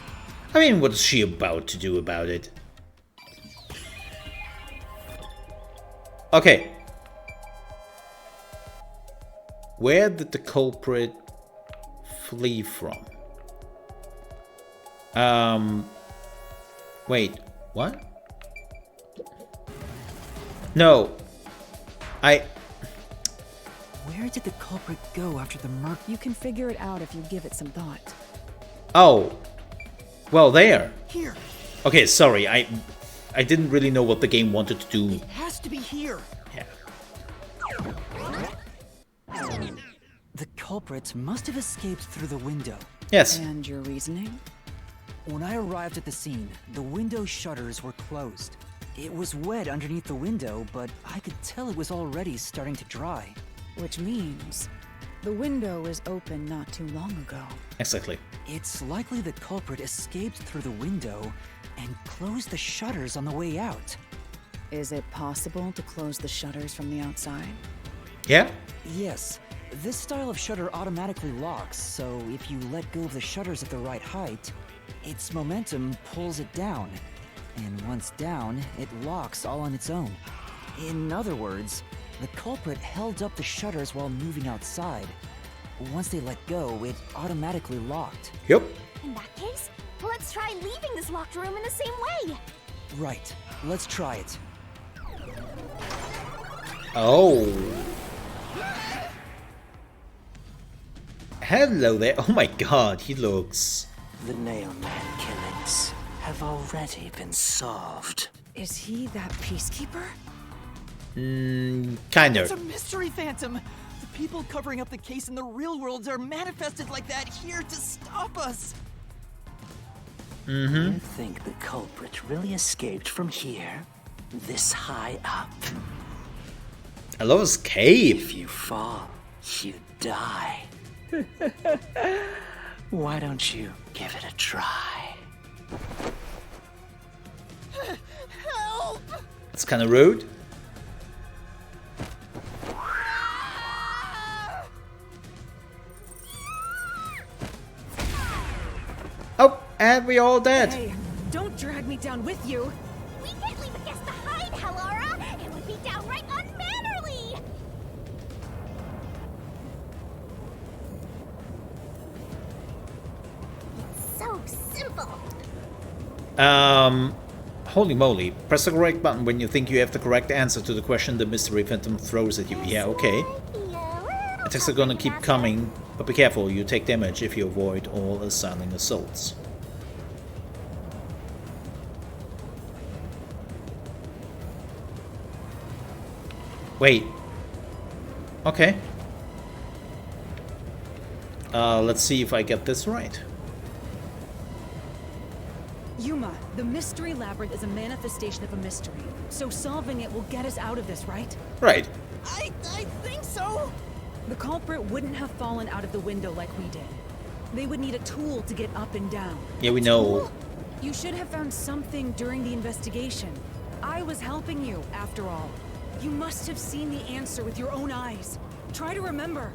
I mean, what is she about to do about it? Okay. Where did the culprit flee from? Wait, what? No. Where did the culprit go after the murder? You can figure it out if you give it some thought. Oh. Well, there. Here. Okay, sorry. I didn't really know what the game wanted to do. It has to be here. Yeah. The culprit must have escaped through the window. Yes. And your reasoning? When I arrived at the scene, the window shutters were closed. It was wet underneath the window, but I could tell it was already starting to dry. Which means the window was open not too long ago. Exactly. It's likely the culprit escaped through the window and closed the shutters on the way out. Is it possible to close the shutters from the outside? Yeah? Yes, this style of shutter automatically locks, so if you let go of the shutters at the right height, its momentum pulls it down. And once down, it locks all on its own. In other words, the culprit held up the shutters while moving outside. Once they let go, it automatically locked. Yep. In that case, let's try leaving this locked room in the same way. Right, let's try it. Oh. Hello there. Oh my god, he looks... The Nailman killings have already been solved. Is he that peacekeeper? Kind It's a of. mystery phantom. The people covering up the case in the real world are manifested like that here to stop us. You think the culprit really escaped from here? This high up? I love his cape. If you fall, you die. Why don't you give it a try? Help! It's kind of rude. Oh, and we all dead. Hey, don't drag me down with you. We can't leave a guest behind, Hallara! It would be downright unmannerly! It's so simple. Holy moly. Press the correct button when you think you have the correct answer to the question the mystery phantom throws at you. Yeah, okay. Might be a little Attacks are gonna keep coming, but be careful, you take damage if you avoid all assailing assaults. Wait. Okay. Let's see if I get this right. Yuma, the mystery labyrinth is a manifestation of a mystery. So solving it will get us out of this, right? Right. I think so. The culprit wouldn't have fallen out of the window like we did. They would need a tool to get up and down. Yeah, we know. You should have found something during the investigation. I was helping you, after all. You must have seen the answer with your own eyes. Try to remember.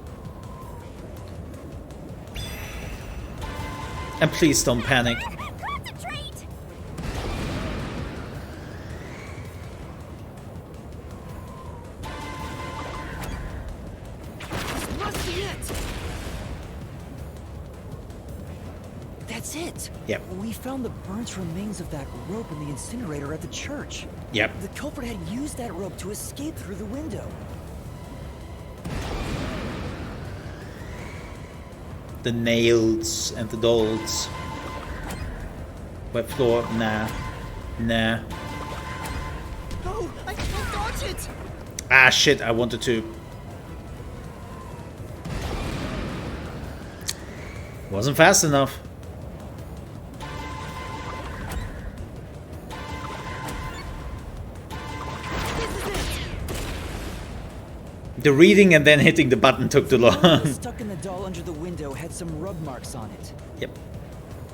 And please don't panic. Concentrate! This must be it. That's it. Yep. We found the burnt remains of that rope in the incinerator at the church. Yep. The culprit had used that rope to escape through the window. The nails and the dolls. Wet floor, nah. Nah. No, I can't dodge it. Ah, shit, I wanted to. Wasn't fast enough. The reading and then hitting the button took too long. Stuck in the doll under the window had some rub marks on it. Yep.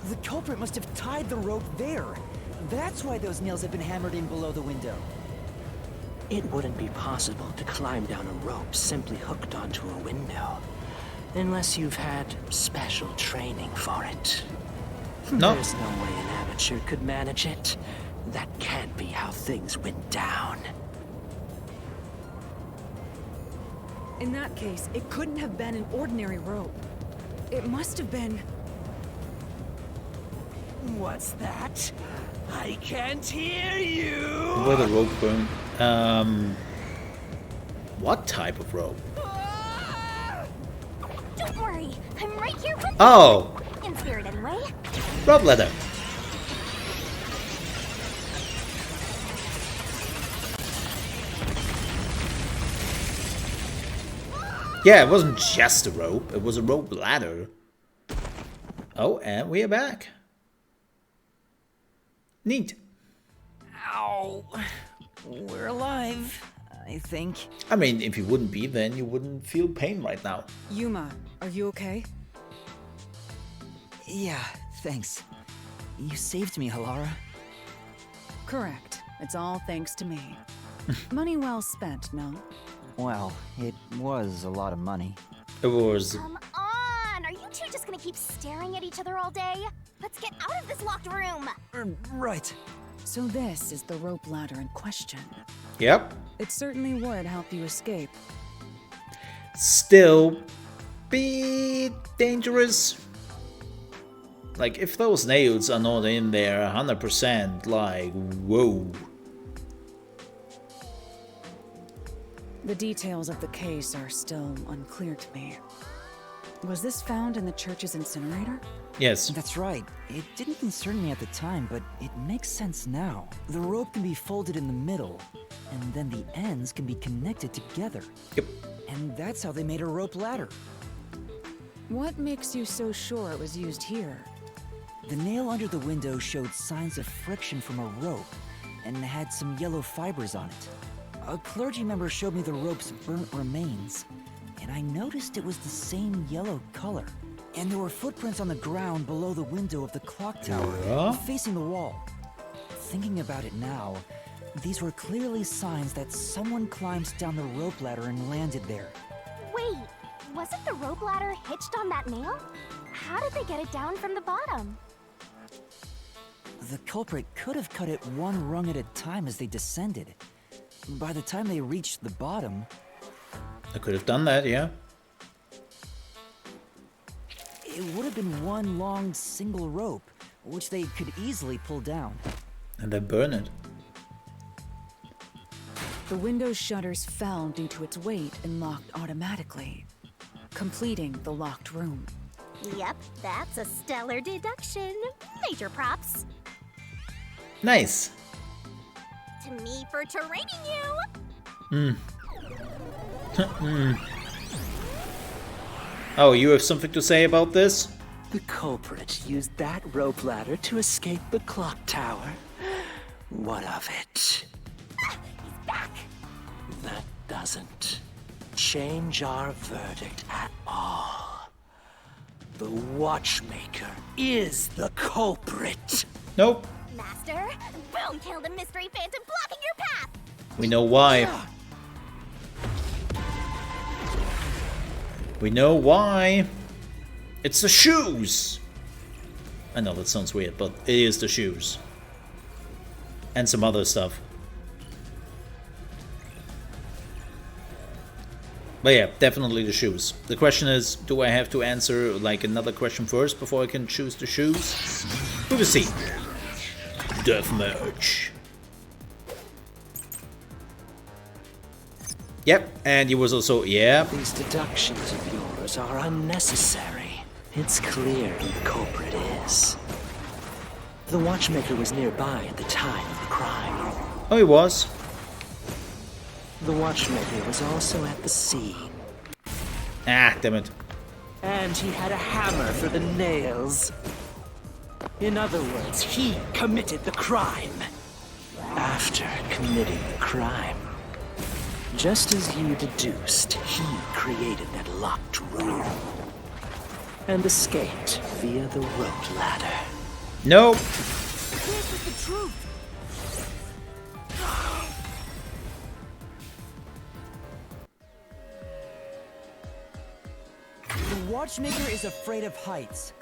The culprit must have tied the rope there. That's why those nails have been hammered in below the window. It wouldn't be possible to climb down a rope simply hooked onto a window. Unless you've had special training for it. No. There's no way an amateur could manage it. That can't be how things went down. In that case, it couldn't have been an ordinary rope. It must have been... What's that? I can't hear you. Where the rope burned. What type of rope? Don't worry, I'm right here with you. Oh, In spirit, anyway. rope ladder. Yeah, it wasn't just a rope, it was a rope ladder. Oh, and we are back. Neat. Ow. We're alive, I think. I mean, if you wouldn't be, then you wouldn't feel pain right now. Yuma, are you okay? Yeah, thanks. You saved me, Halara. Correct. It's all thanks to me. Money well spent, no? Well, it was a lot of money. It was. Come on! Are you two just gonna keep staring at each other all day? Let's get out of this locked room! Right. So this is the rope ladder in question. Yep. It certainly would help you escape. Still be dangerous. Like, if those nails are not in there 100%, like, whoa. The details of the case are still unclear to me. Was this found in the church's incinerator? Yes. That's right. It didn't concern me at the time, but it makes sense now. The rope can be folded in the middle, and then the ends can be connected together. Yep. And that's how they made a rope ladder. What makes you so sure it was used here? The nail under the window showed signs of friction from a rope, and had some yellow fibers on it. A clergy member showed me the rope's burnt remains, and I noticed it was the same yellow color. And there were footprints on the ground below the window of the clock tower, Yeah? facing the wall. Thinking about it now, these were clearly signs that someone climbed down the rope ladder and landed there. Wait, wasn't the rope ladder hitched on that nail? How did they get it down from the bottom? The culprit could have cut it one rung at a time as they descended. By the time they reached the bottom, I could have done that, yeah. it would have been one long single rope, which they could easily pull down. And then burn it. The window's shutters fell due to its weight and locked automatically. completing the locked room. Yep, that's a stellar deduction. Major props. Nice. To me for training you. Oh, you have something to say about this? The culprit used that rope ladder to escape the clock tower. What of it? He's back. That doesn't change our verdict at all. The Watchmaker is the culprit. Nope. Master, boom killed a mystery phantom blocking your path. We know why. We know why. It's the shoes. I know that sounds weird, but it is the shoes. And some other stuff. But yeah, definitely the shoes. The question is, do I have to answer like another question first before I can choose the shoes? We will see. Deathmatch. Yep, and he was also, yeah. These deductions of yours are unnecessary. It's clear who the culprit is. The Watchmaker was nearby at the time of the crime. Oh, he was. The Watchmaker was also at the scene. Ah, damn it. And he had a hammer for the nails. In other words, he committed the crime. After committing the crime, just as you deduced, he created that locked room and escaped via the rope ladder. Nope. This is the truth. The Watchmaker is afraid of heights.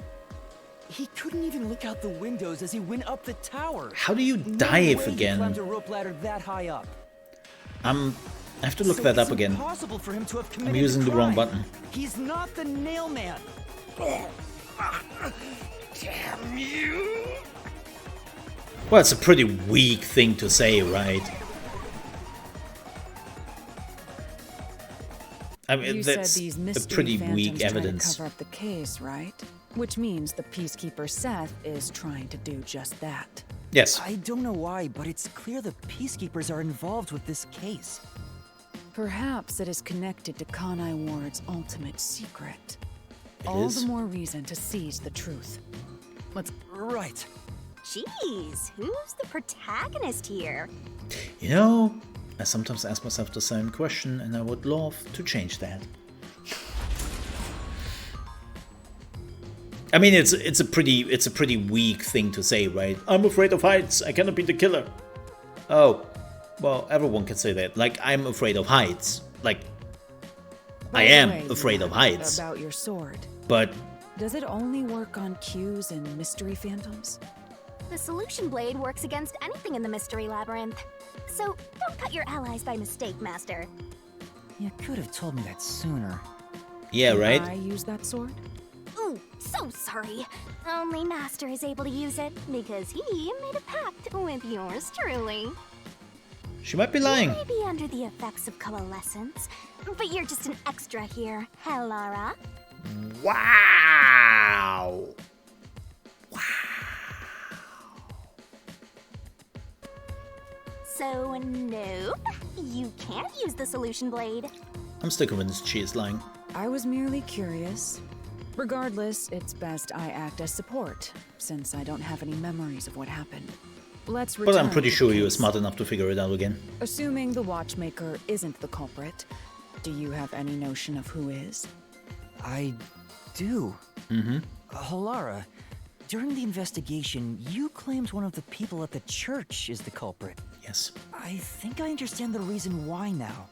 He couldn't even look out the windows as he went up the tower. How do you No dive way he again? climbed a rope ladder that high up. I have to look So that up it's again. impossible for him to have I'm committed using the wrong crime. button. He's not the nail man. Damn you! Well, it's a pretty weak thing to say, right? I mean, You said that's these a mystery pretty phantoms weak try evidence. to cover up the case, right? Which means the Peacekeeper Seth is trying to do just that. Yes. I don't know why, but it's clear the Peacekeepers are involved with this case. Perhaps it is connected to Kanai Ward's ultimate secret. It All is? the more reason to seize the truth. Let's Right. Jeez, who's the protagonist here? You know, I sometimes ask myself the same question, and I would love to change that. I mean, it's a pretty weak thing to say, right? I'm afraid of heights. I cannot be the killer. Oh, well, everyone can say that. Like, I'm afraid of heights. Like, I am afraid of heights. About your sword. But Does it only work on cues and mystery phantoms? The solution blade works against anything in the mystery labyrinth. So don't cut your allies by mistake, Master. You could have told me that sooner. yeah, Can right? I use that sword? Ooh, so sorry. Only Master is able to use it because he made a pact with yours truly. She might be lying. You may be under the effects of coalescence, but you're just an extra here, Hellara. Wow. So, nope, you can't use the solution blade. I'm still convinced she is lying. I was merely curious. Regardless, it's best I act as support, since I don't have any memories of what happened. Let's return But I'm pretty to the sure you were case. smart enough to figure it out again. Assuming the Watchmaker isn't the culprit, do you have any notion of who is? I do. Mm-hmm. Halara, during the investigation, you claimed one of the people at the church is the culprit. Yes. I think I understand the reason why now.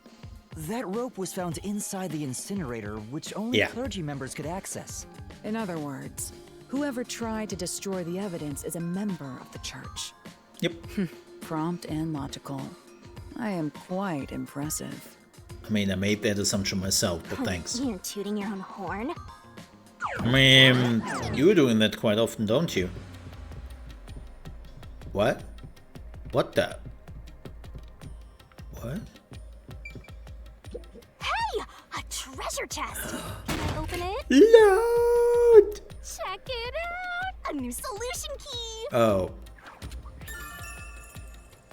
That rope was found inside the incinerator, which only Yeah. clergy members could access. In other words, whoever tried to destroy the evidence is a member of the church. Yep. Prompt and logical. I am quite impressive. I mean, I made that assumption myself, but thanks. You're tooting your own horn. I mean, you're doing that quite often, don't you? What? What the? What? Hey, a treasure chest. Can I open it? Load! Check it out! A new solution key! Oh.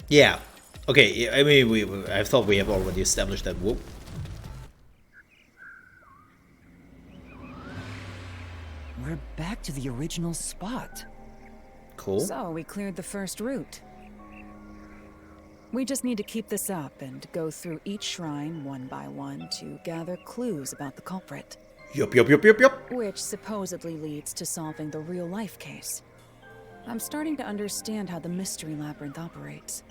Yeah. Okay, I mean, I thought we have already established that. Whoop. We're back to the original spot. Cool. So, we cleared the first route. We just need to keep this up and go through each shrine one by one to gather clues about the culprit. Yup. Which supposedly leads to solving the real-life case. I'm starting to understand how the mystery labyrinth operates.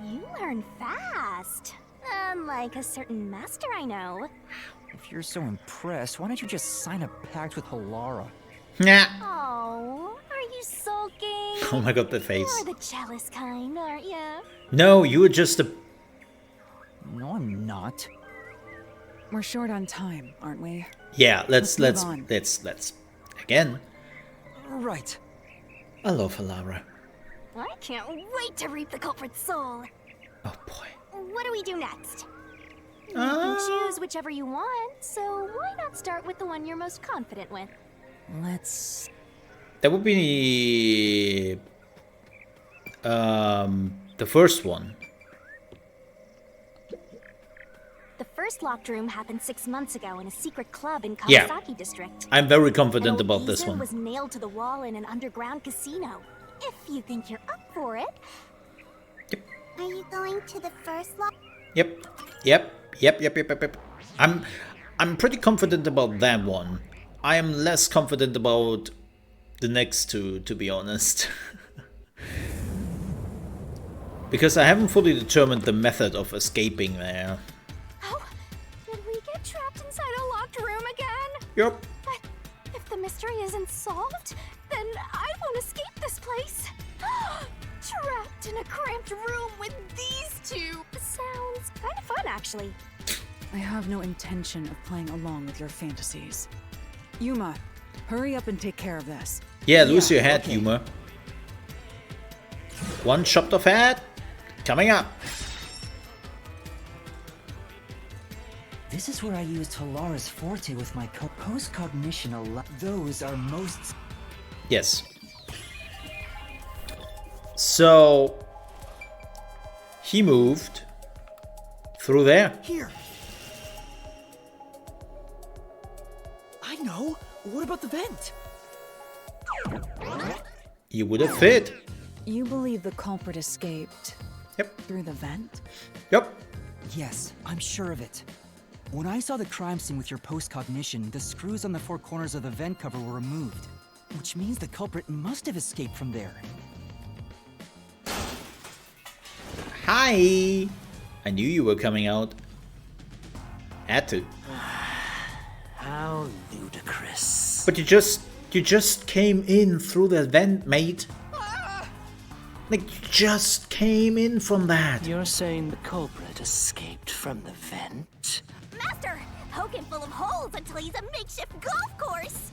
You learn fast. Unlike a certain master I know. If you're so impressed, why don't you just sign a pact with Halara? Nah. Oh, are you sulking? Oh my god, the face. You're the jealous kind, aren't you? No, you were just a... No, I'm not. We're short on time, aren't we? Yeah, let's move on. again. Right. I love Halara. I can't wait to reap the culprit's soul. Oh boy. What do we do next? You can choose whichever you want, so why not start with the one you're most confident with? Let's... That would be the first one. The first locked room happened 6 months ago in a secret club in Yeah. Kawasaki district. I'm very confident An old about this geezer one. was nailed to the wall in an underground casino. If you think you're up for it. Yep. Are you going to the first lock? Yep. I'm pretty confident about that one. I am less confident about the next two, to be honest. Because I haven't fully determined the method of escaping there. Oh, did we get trapped inside a locked room again? Yep. But if the mystery isn't solved, then I won't escape this place. Trapped in a cramped room with these two. Sounds kind of fun, actually. I have no intention of playing along with your fantasies. Yuma, hurry up and take care of this. Yeah, lose your head, okay. Humor. One chopped off head coming up. This is where I used Halara's forte with my post-cognition. Those are most... Yes. So he moved through there. Here. I know. What about the vent? You would have fit. You believe the culprit escaped Yep. through the vent? Yep. Yes, I'm sure of it. When I saw the crime scene with your post-cognition, the screws on the four corners of the vent cover were removed. Which means the culprit must have escaped from there. Hi. I knew you were coming out. Had to. How ludicrous. But you just came in through the vent, mate. Like, you just came in from that. You're saying the culprit escaped from the vent? Master, poke him full of holes until he's a makeshift golf course.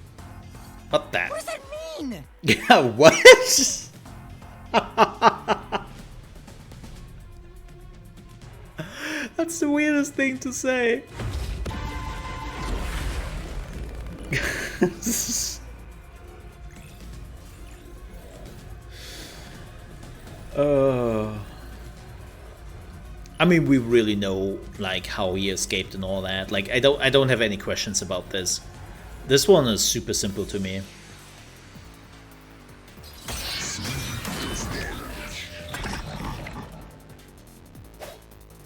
What that? What does that mean? Yeah, what? That's the weirdest thing to say. I mean, we really know like how he escaped and all that. Like, I don't have any questions about this. This one is super simple to me.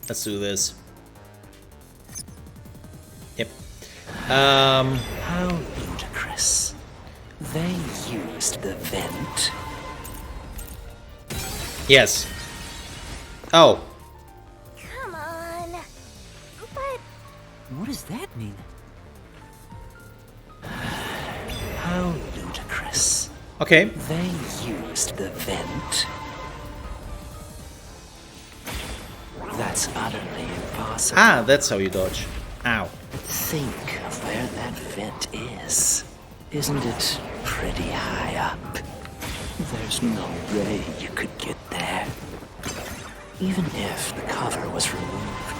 Let's do this. Yep. How ludicrous. They used the vent. Yes. Oh. Come on. But What does that mean? How ludicrous. Okay. They used the vent. That's utterly impossible. Ah, that's how you dodge. Ow. Think of where that vent is. Isn't it pretty high up? There's no way you could get there. Even if the cover was removed.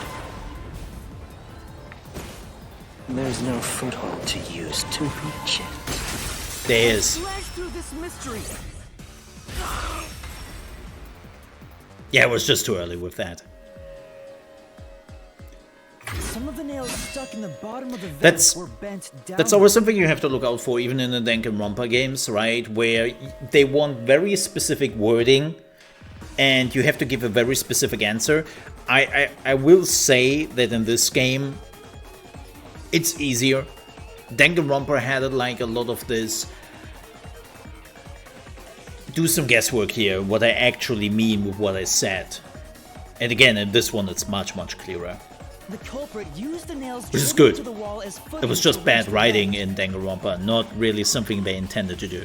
There's no foothold to use to reach it. There is. Slash through this mystery. Yeah, it was just too early with that. Some of the nails stuck in the bottom of the That's- vent were bent down. That's always something you have to look out for, even in the Danganronpa games, right? Where they want very specific wording, and you have to give a very specific answer. I will say that in this game, it's easier. Danganronpa had like a lot of this. Do some guesswork here, what I actually mean with what I said. And again, in this one, it's much, much clearer. The culprit used the nails Which is driven good. into the wall as It was footing just to bad reach the writing vent. in Danganronpa, not really something they intended to do.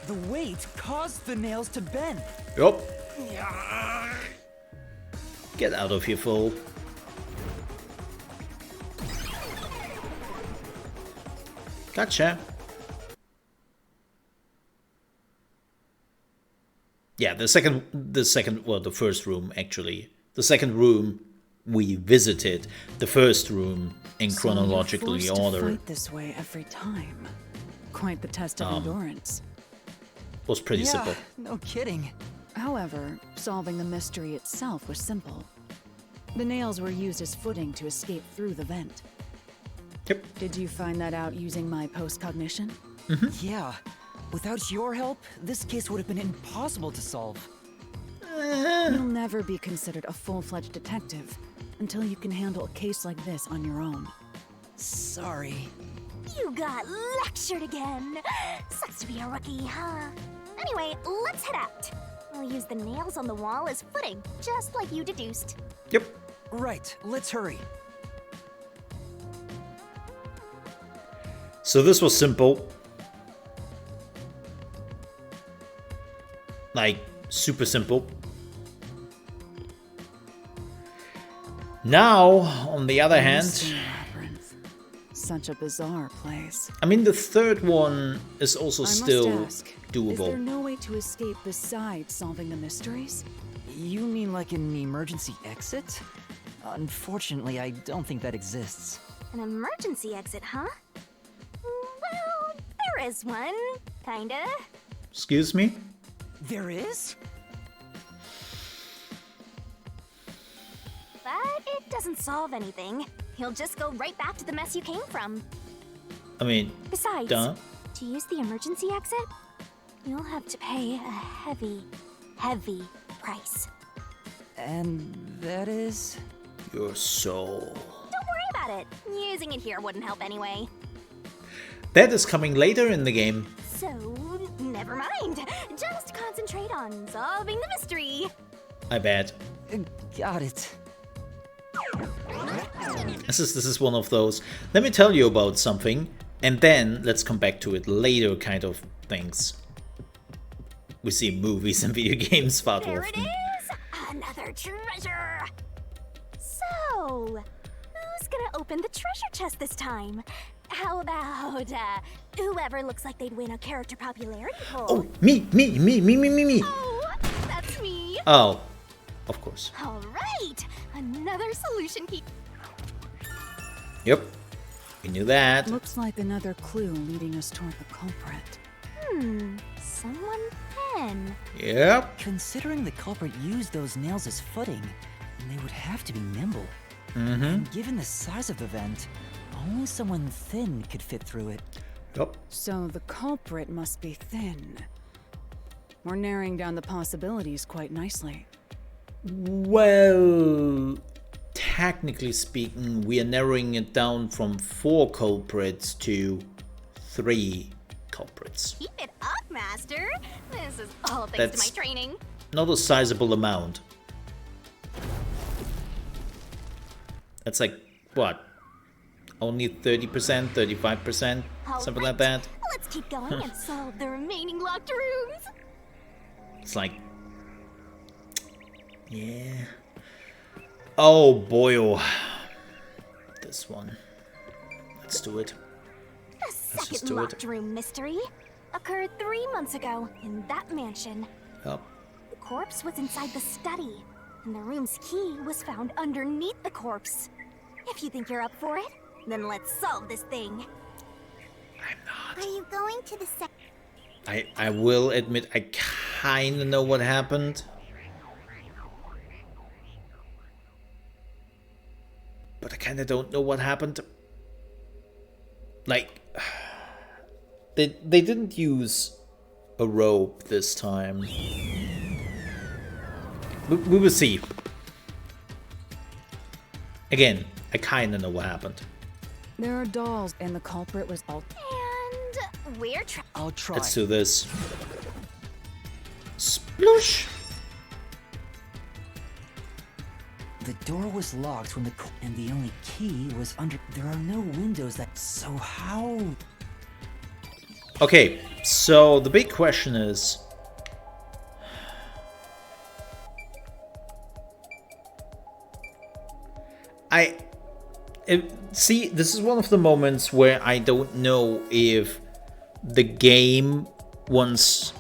The weight caused the nails to bend. Yup. Get out of here, fool. Gotcha. Yeah, the first room, actually. The second room we visited. The first room in So you're chronological forced to order fight this way every time. Quite the test of endurance. was pretty Yeah, simple. no kidding. However, solving the mystery itself was simple. The nails were used as footing to escape through the vent. Yep. Did you find that out using my postcognition? Yeah. Without your help, this case would have been impossible to solve. You'll never be considered a full-fledged detective until you can handle a case like this on your own. Sorry. You got lectured again. Sucks to be a rookie, huh? Anyway, let's head out. We'll use the nails on the wall as footing, just like you deduced. Yep. Right, let's hurry. So this was simple. Like, super simple. Now, on the other hand, Mystery Labyrinth. Such a bizarre place. I mean, the third one is also I still must ask, is there doable. no way to escape besides solving the mysteries? You mean like an emergency exit? Unfortunately, I don't think that exists. An emergency exit, huh? Well, there is one, kinda. Excuse me? There is? But it doesn't solve anything. You'll just go right back to the mess you came from. I mean, Besides, duh. to use the emergency exit, you'll have to pay a heavy, heavy price. And that is? Your soul. Don't worry about it. Using it here wouldn't help anyway. That is coming later in the game. So, never mind. Just concentrate on solving the mystery. I bet. Got it. This is one of those. Let me tell you about something, and then let's come back to it later kind of things. We see in movies and video games far too There it often. is! Another treasure! So, who's gonna open the treasure chest this time? How about, whoever looks like they'd win a character popularity poll? Oh, me. Oh, that's me! Oh, of course. Alright! Another solution key. Yep, we knew that. Looks like another clue leading us toward the culprit. Someone pen. Yep. Considering the culprit used those nails as footing, they would have to be nimble. And given the size of the vent, only someone thin could fit through it. Yep. So the culprit must be thin. We're narrowing down the possibilities quite nicely. Well, technically speaking, we are narrowing it down from 4 culprits to 3 culprits. Keep it up, Master. This is all thanks That's- to my training. Not a sizable amount. That's like, what? Only 30%, 35%? Something like Alright, that? Let's keep going and solve the remaining locked rooms. It's like... Yeah... Oh boy, oh. This one. Let's do it. The just second do it. locked room mystery occurred 3 months ago in that mansion. Yep. The corpse was inside the study, and the room's key was found underneath the corpse. If you think you're up for it, Then let's solve this thing. I'm not. Are you going to the I will admit I kinda know what happened. But I kinda don't know what happened. Like, they didn't use a rope this time. We will see. Again, I kinda know what happened. There are dolls, and the culprit was all. And we're I'll try. Let's do this. Sploosh! The door was locked when and the only key was under. There are no windows that. So how? Okay, so the big question is, see, this is one of the moments where I don't know if the game wants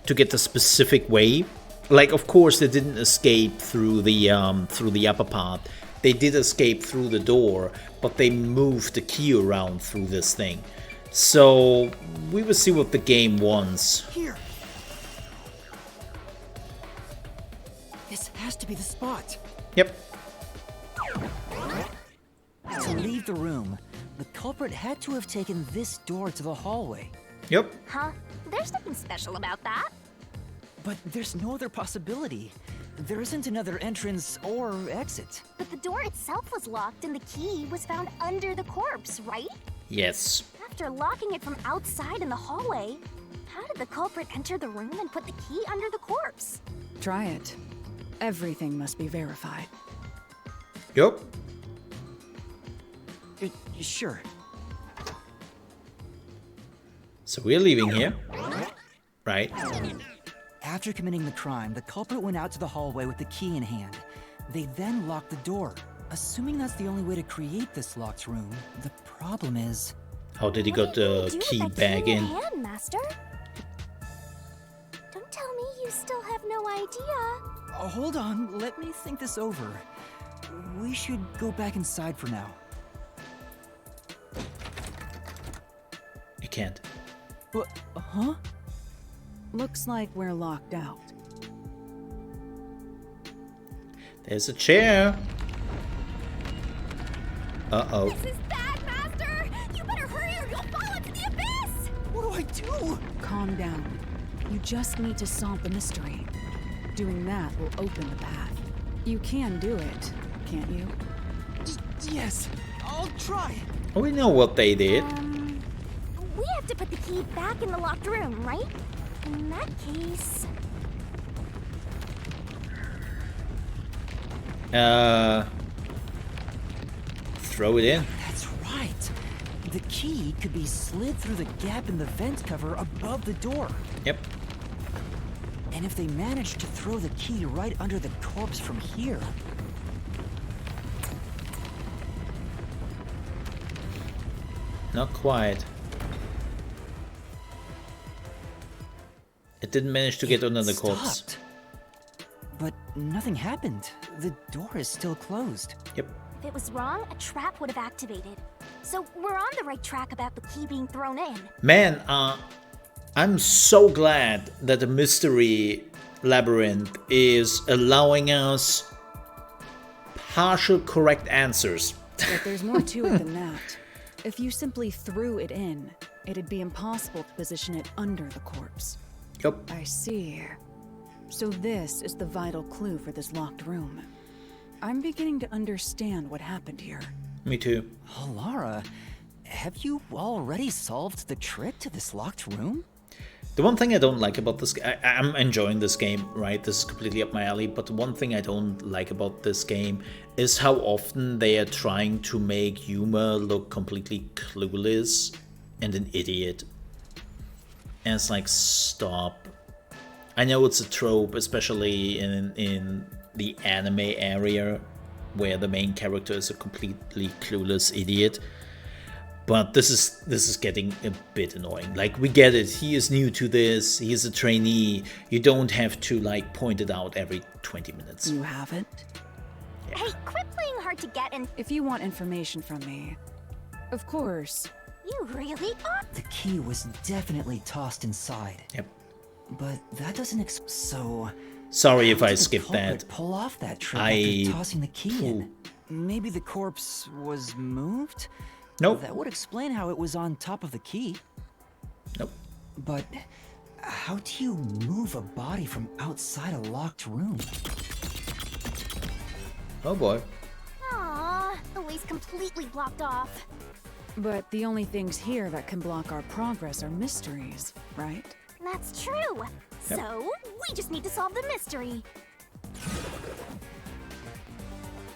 to get the specific way. Like, of course, they didn't escape through the upper part. They did escape through the door, but they moved the key around through this thing. So we will see what the game wants. Here. This has to be the spot. Yep. To leave the room, the culprit had to have taken this door to the hallway. Yep. Huh? There's nothing special about that. But there's no other possibility. There isn't another entrance or exit. But the door itself was locked and the key was found under the corpse, right? Yes. After locking it from outside in the hallway, how did the culprit enter the room and put the key under the corpse? Try it. Everything must be verified. Yep. Sure. So we're leaving here. Right. After committing the crime, the culprit went out to the hallway with the key in hand. They then locked the door. Assuming that's the only way to create this locked room, the problem is... How did he get the key back in? Hand, Master? Don't tell me you still have no idea. Hold on, let me think this over. We should go back inside for now. You can't. What? Huh? Looks like we're locked out. There's a chair. Uh-oh. This is bad, Master! You better hurry or you'll fall into the abyss! What do I do? Calm down. You just need to solve the mystery. Doing that will open the path. You can do it, can't you? Yes, I'll try. We know what they did. We have to put the key back in the locked room, right? In that case... Throw it in. That's right. The key could be slid through the gap in the vent cover above the door. Yep. And if they managed to throw the key right under the corpse from here... Not quite. It didn't manage to get under the corpse. Stopped. But nothing happened. The door is still closed. Yep. If it was wrong, a trap would have activated. So we're on the right track about the key being thrown in. Man, I'm so glad that the mystery labyrinth is allowing us partial correct answers. But there's more to it than that. If you simply threw it in, it'd be impossible to position it under the corpse. Yep. I see. So this is the vital clue for this locked room. I'm beginning to understand what happened here. Me too. Oh, Lara, have you already solved the trick to this locked room? The one thing I don't like about this, I'm enjoying this game, right? This is completely up my alley, but the one thing I don't like about this game is how often they are trying to make Yuma look completely clueless and an idiot. And it's like, stop. I know it's a trope, especially in the anime area, where the main character is a completely clueless idiot. But this is getting a bit annoying. Like, we get it. He is new to this. He is a trainee. You don't have to, like, point it out every 20 minutes. You haven't? Hey, quit playing hard to get and... If you want information from me, Of course. You really are. The key was definitely tossed inside. Yep. But that doesn't so... Sorry if how I did the skipped culprit that. pull off that trick I- after tossing the key in? Maybe the corpse was moved? Nope. That would explain how it was on top of the key. Nope. But how do you move a body from outside a locked room? Oh boy. Aww, the way's completely blocked off. But the only things here that can block our progress are mysteries, right? That's true. So, we just need to solve the mystery.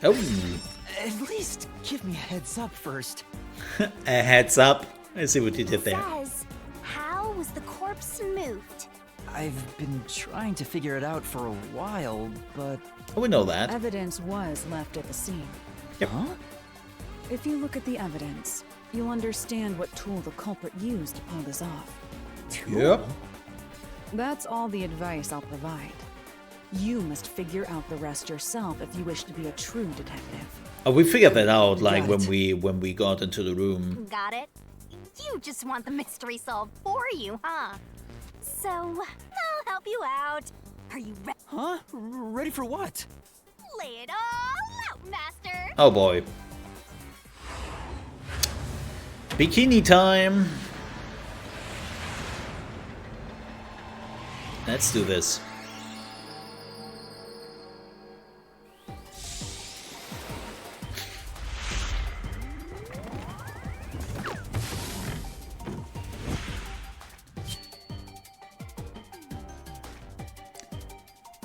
Oh, At least give me a heads up first. a heads up. I see what you did there. Says, how was the corpse moved? I've been trying to figure it out for a while, but... Oh, we know that. Evidence was left at the scene. Yep. Huh? If you look at the evidence, you'll understand what tool the culprit used to pull this off. Yep. That's all the advice I'll provide. You must figure out the rest yourself if you wish to be a true detective. Oh, we figured that out, like Got when we got into the room. Got it? You just want the mystery solved for you, huh? So, I'll help you out. Are you ready? Huh? Ready for what? Lay it all out, Master! Oh boy. Bikini time. Let's do this.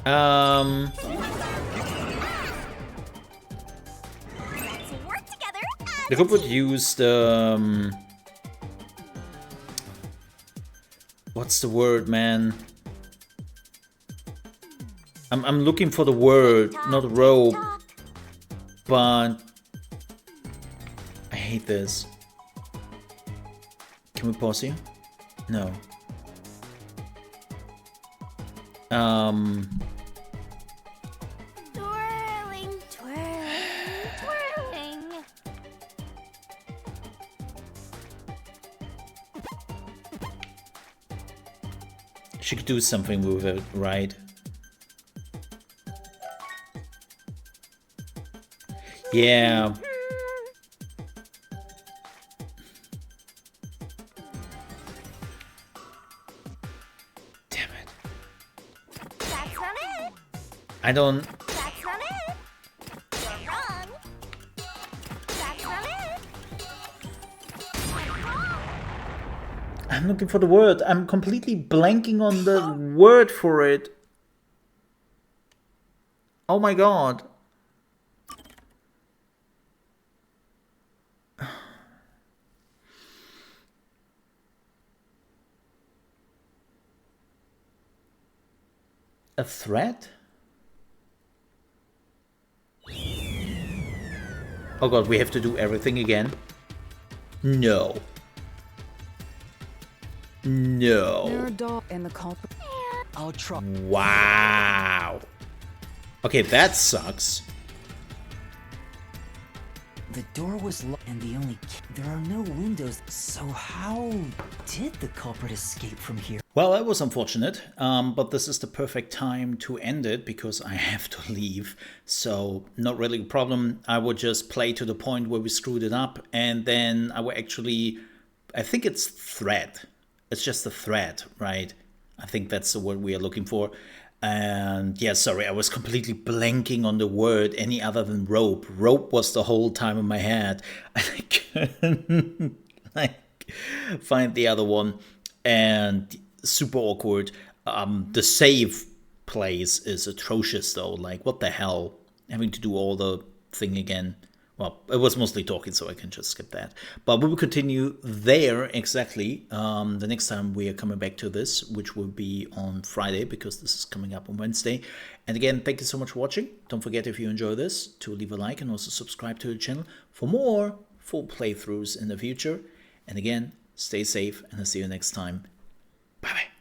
Let's work together as The culprit used what's the word, man? I'm looking for the word, not rope, but I hate this. Can we pause here? No. Twirling, twirling, twirling. She could do something with it, right? Yeah. Damn it. That's not it. I don't... That's not it. You're wrong. That's not it. You're wrong. I'm looking for the word. I'm completely blanking on the word for it. Oh my god. A threat? Oh god, we have to do everything again? No. No. There are dogs and the culprit. I'll try. Wow. Okay, that sucks. The door was locked and the only there are no windows. So how did the culprit escape from here? Well, that was unfortunate, but this is the perfect time to end it because I have to leave. So not really a problem. I would just play to the point where we screwed it up, and then I would actually, I think it's thread. It's just a thread, right? I think that's the word we are looking for. And yeah, sorry, I was completely blanking on the word any other than rope. Rope was the whole time in my head. I couldn't find the other one. And super awkward. The save place is atrocious though. Like, what the hell? Having to do all the thing again. Well, it was mostly talking, so I can just skip that. But we will continue there exactly the next time we are coming back to this, which will be on Friday, because this is coming up on Wednesday. And again, thank you so much for watching. Don't forget, if you enjoy this, to leave a like and also subscribe to the channel for more full playthroughs in the future. And again, stay safe, and I'll see you next time. Bye-bye.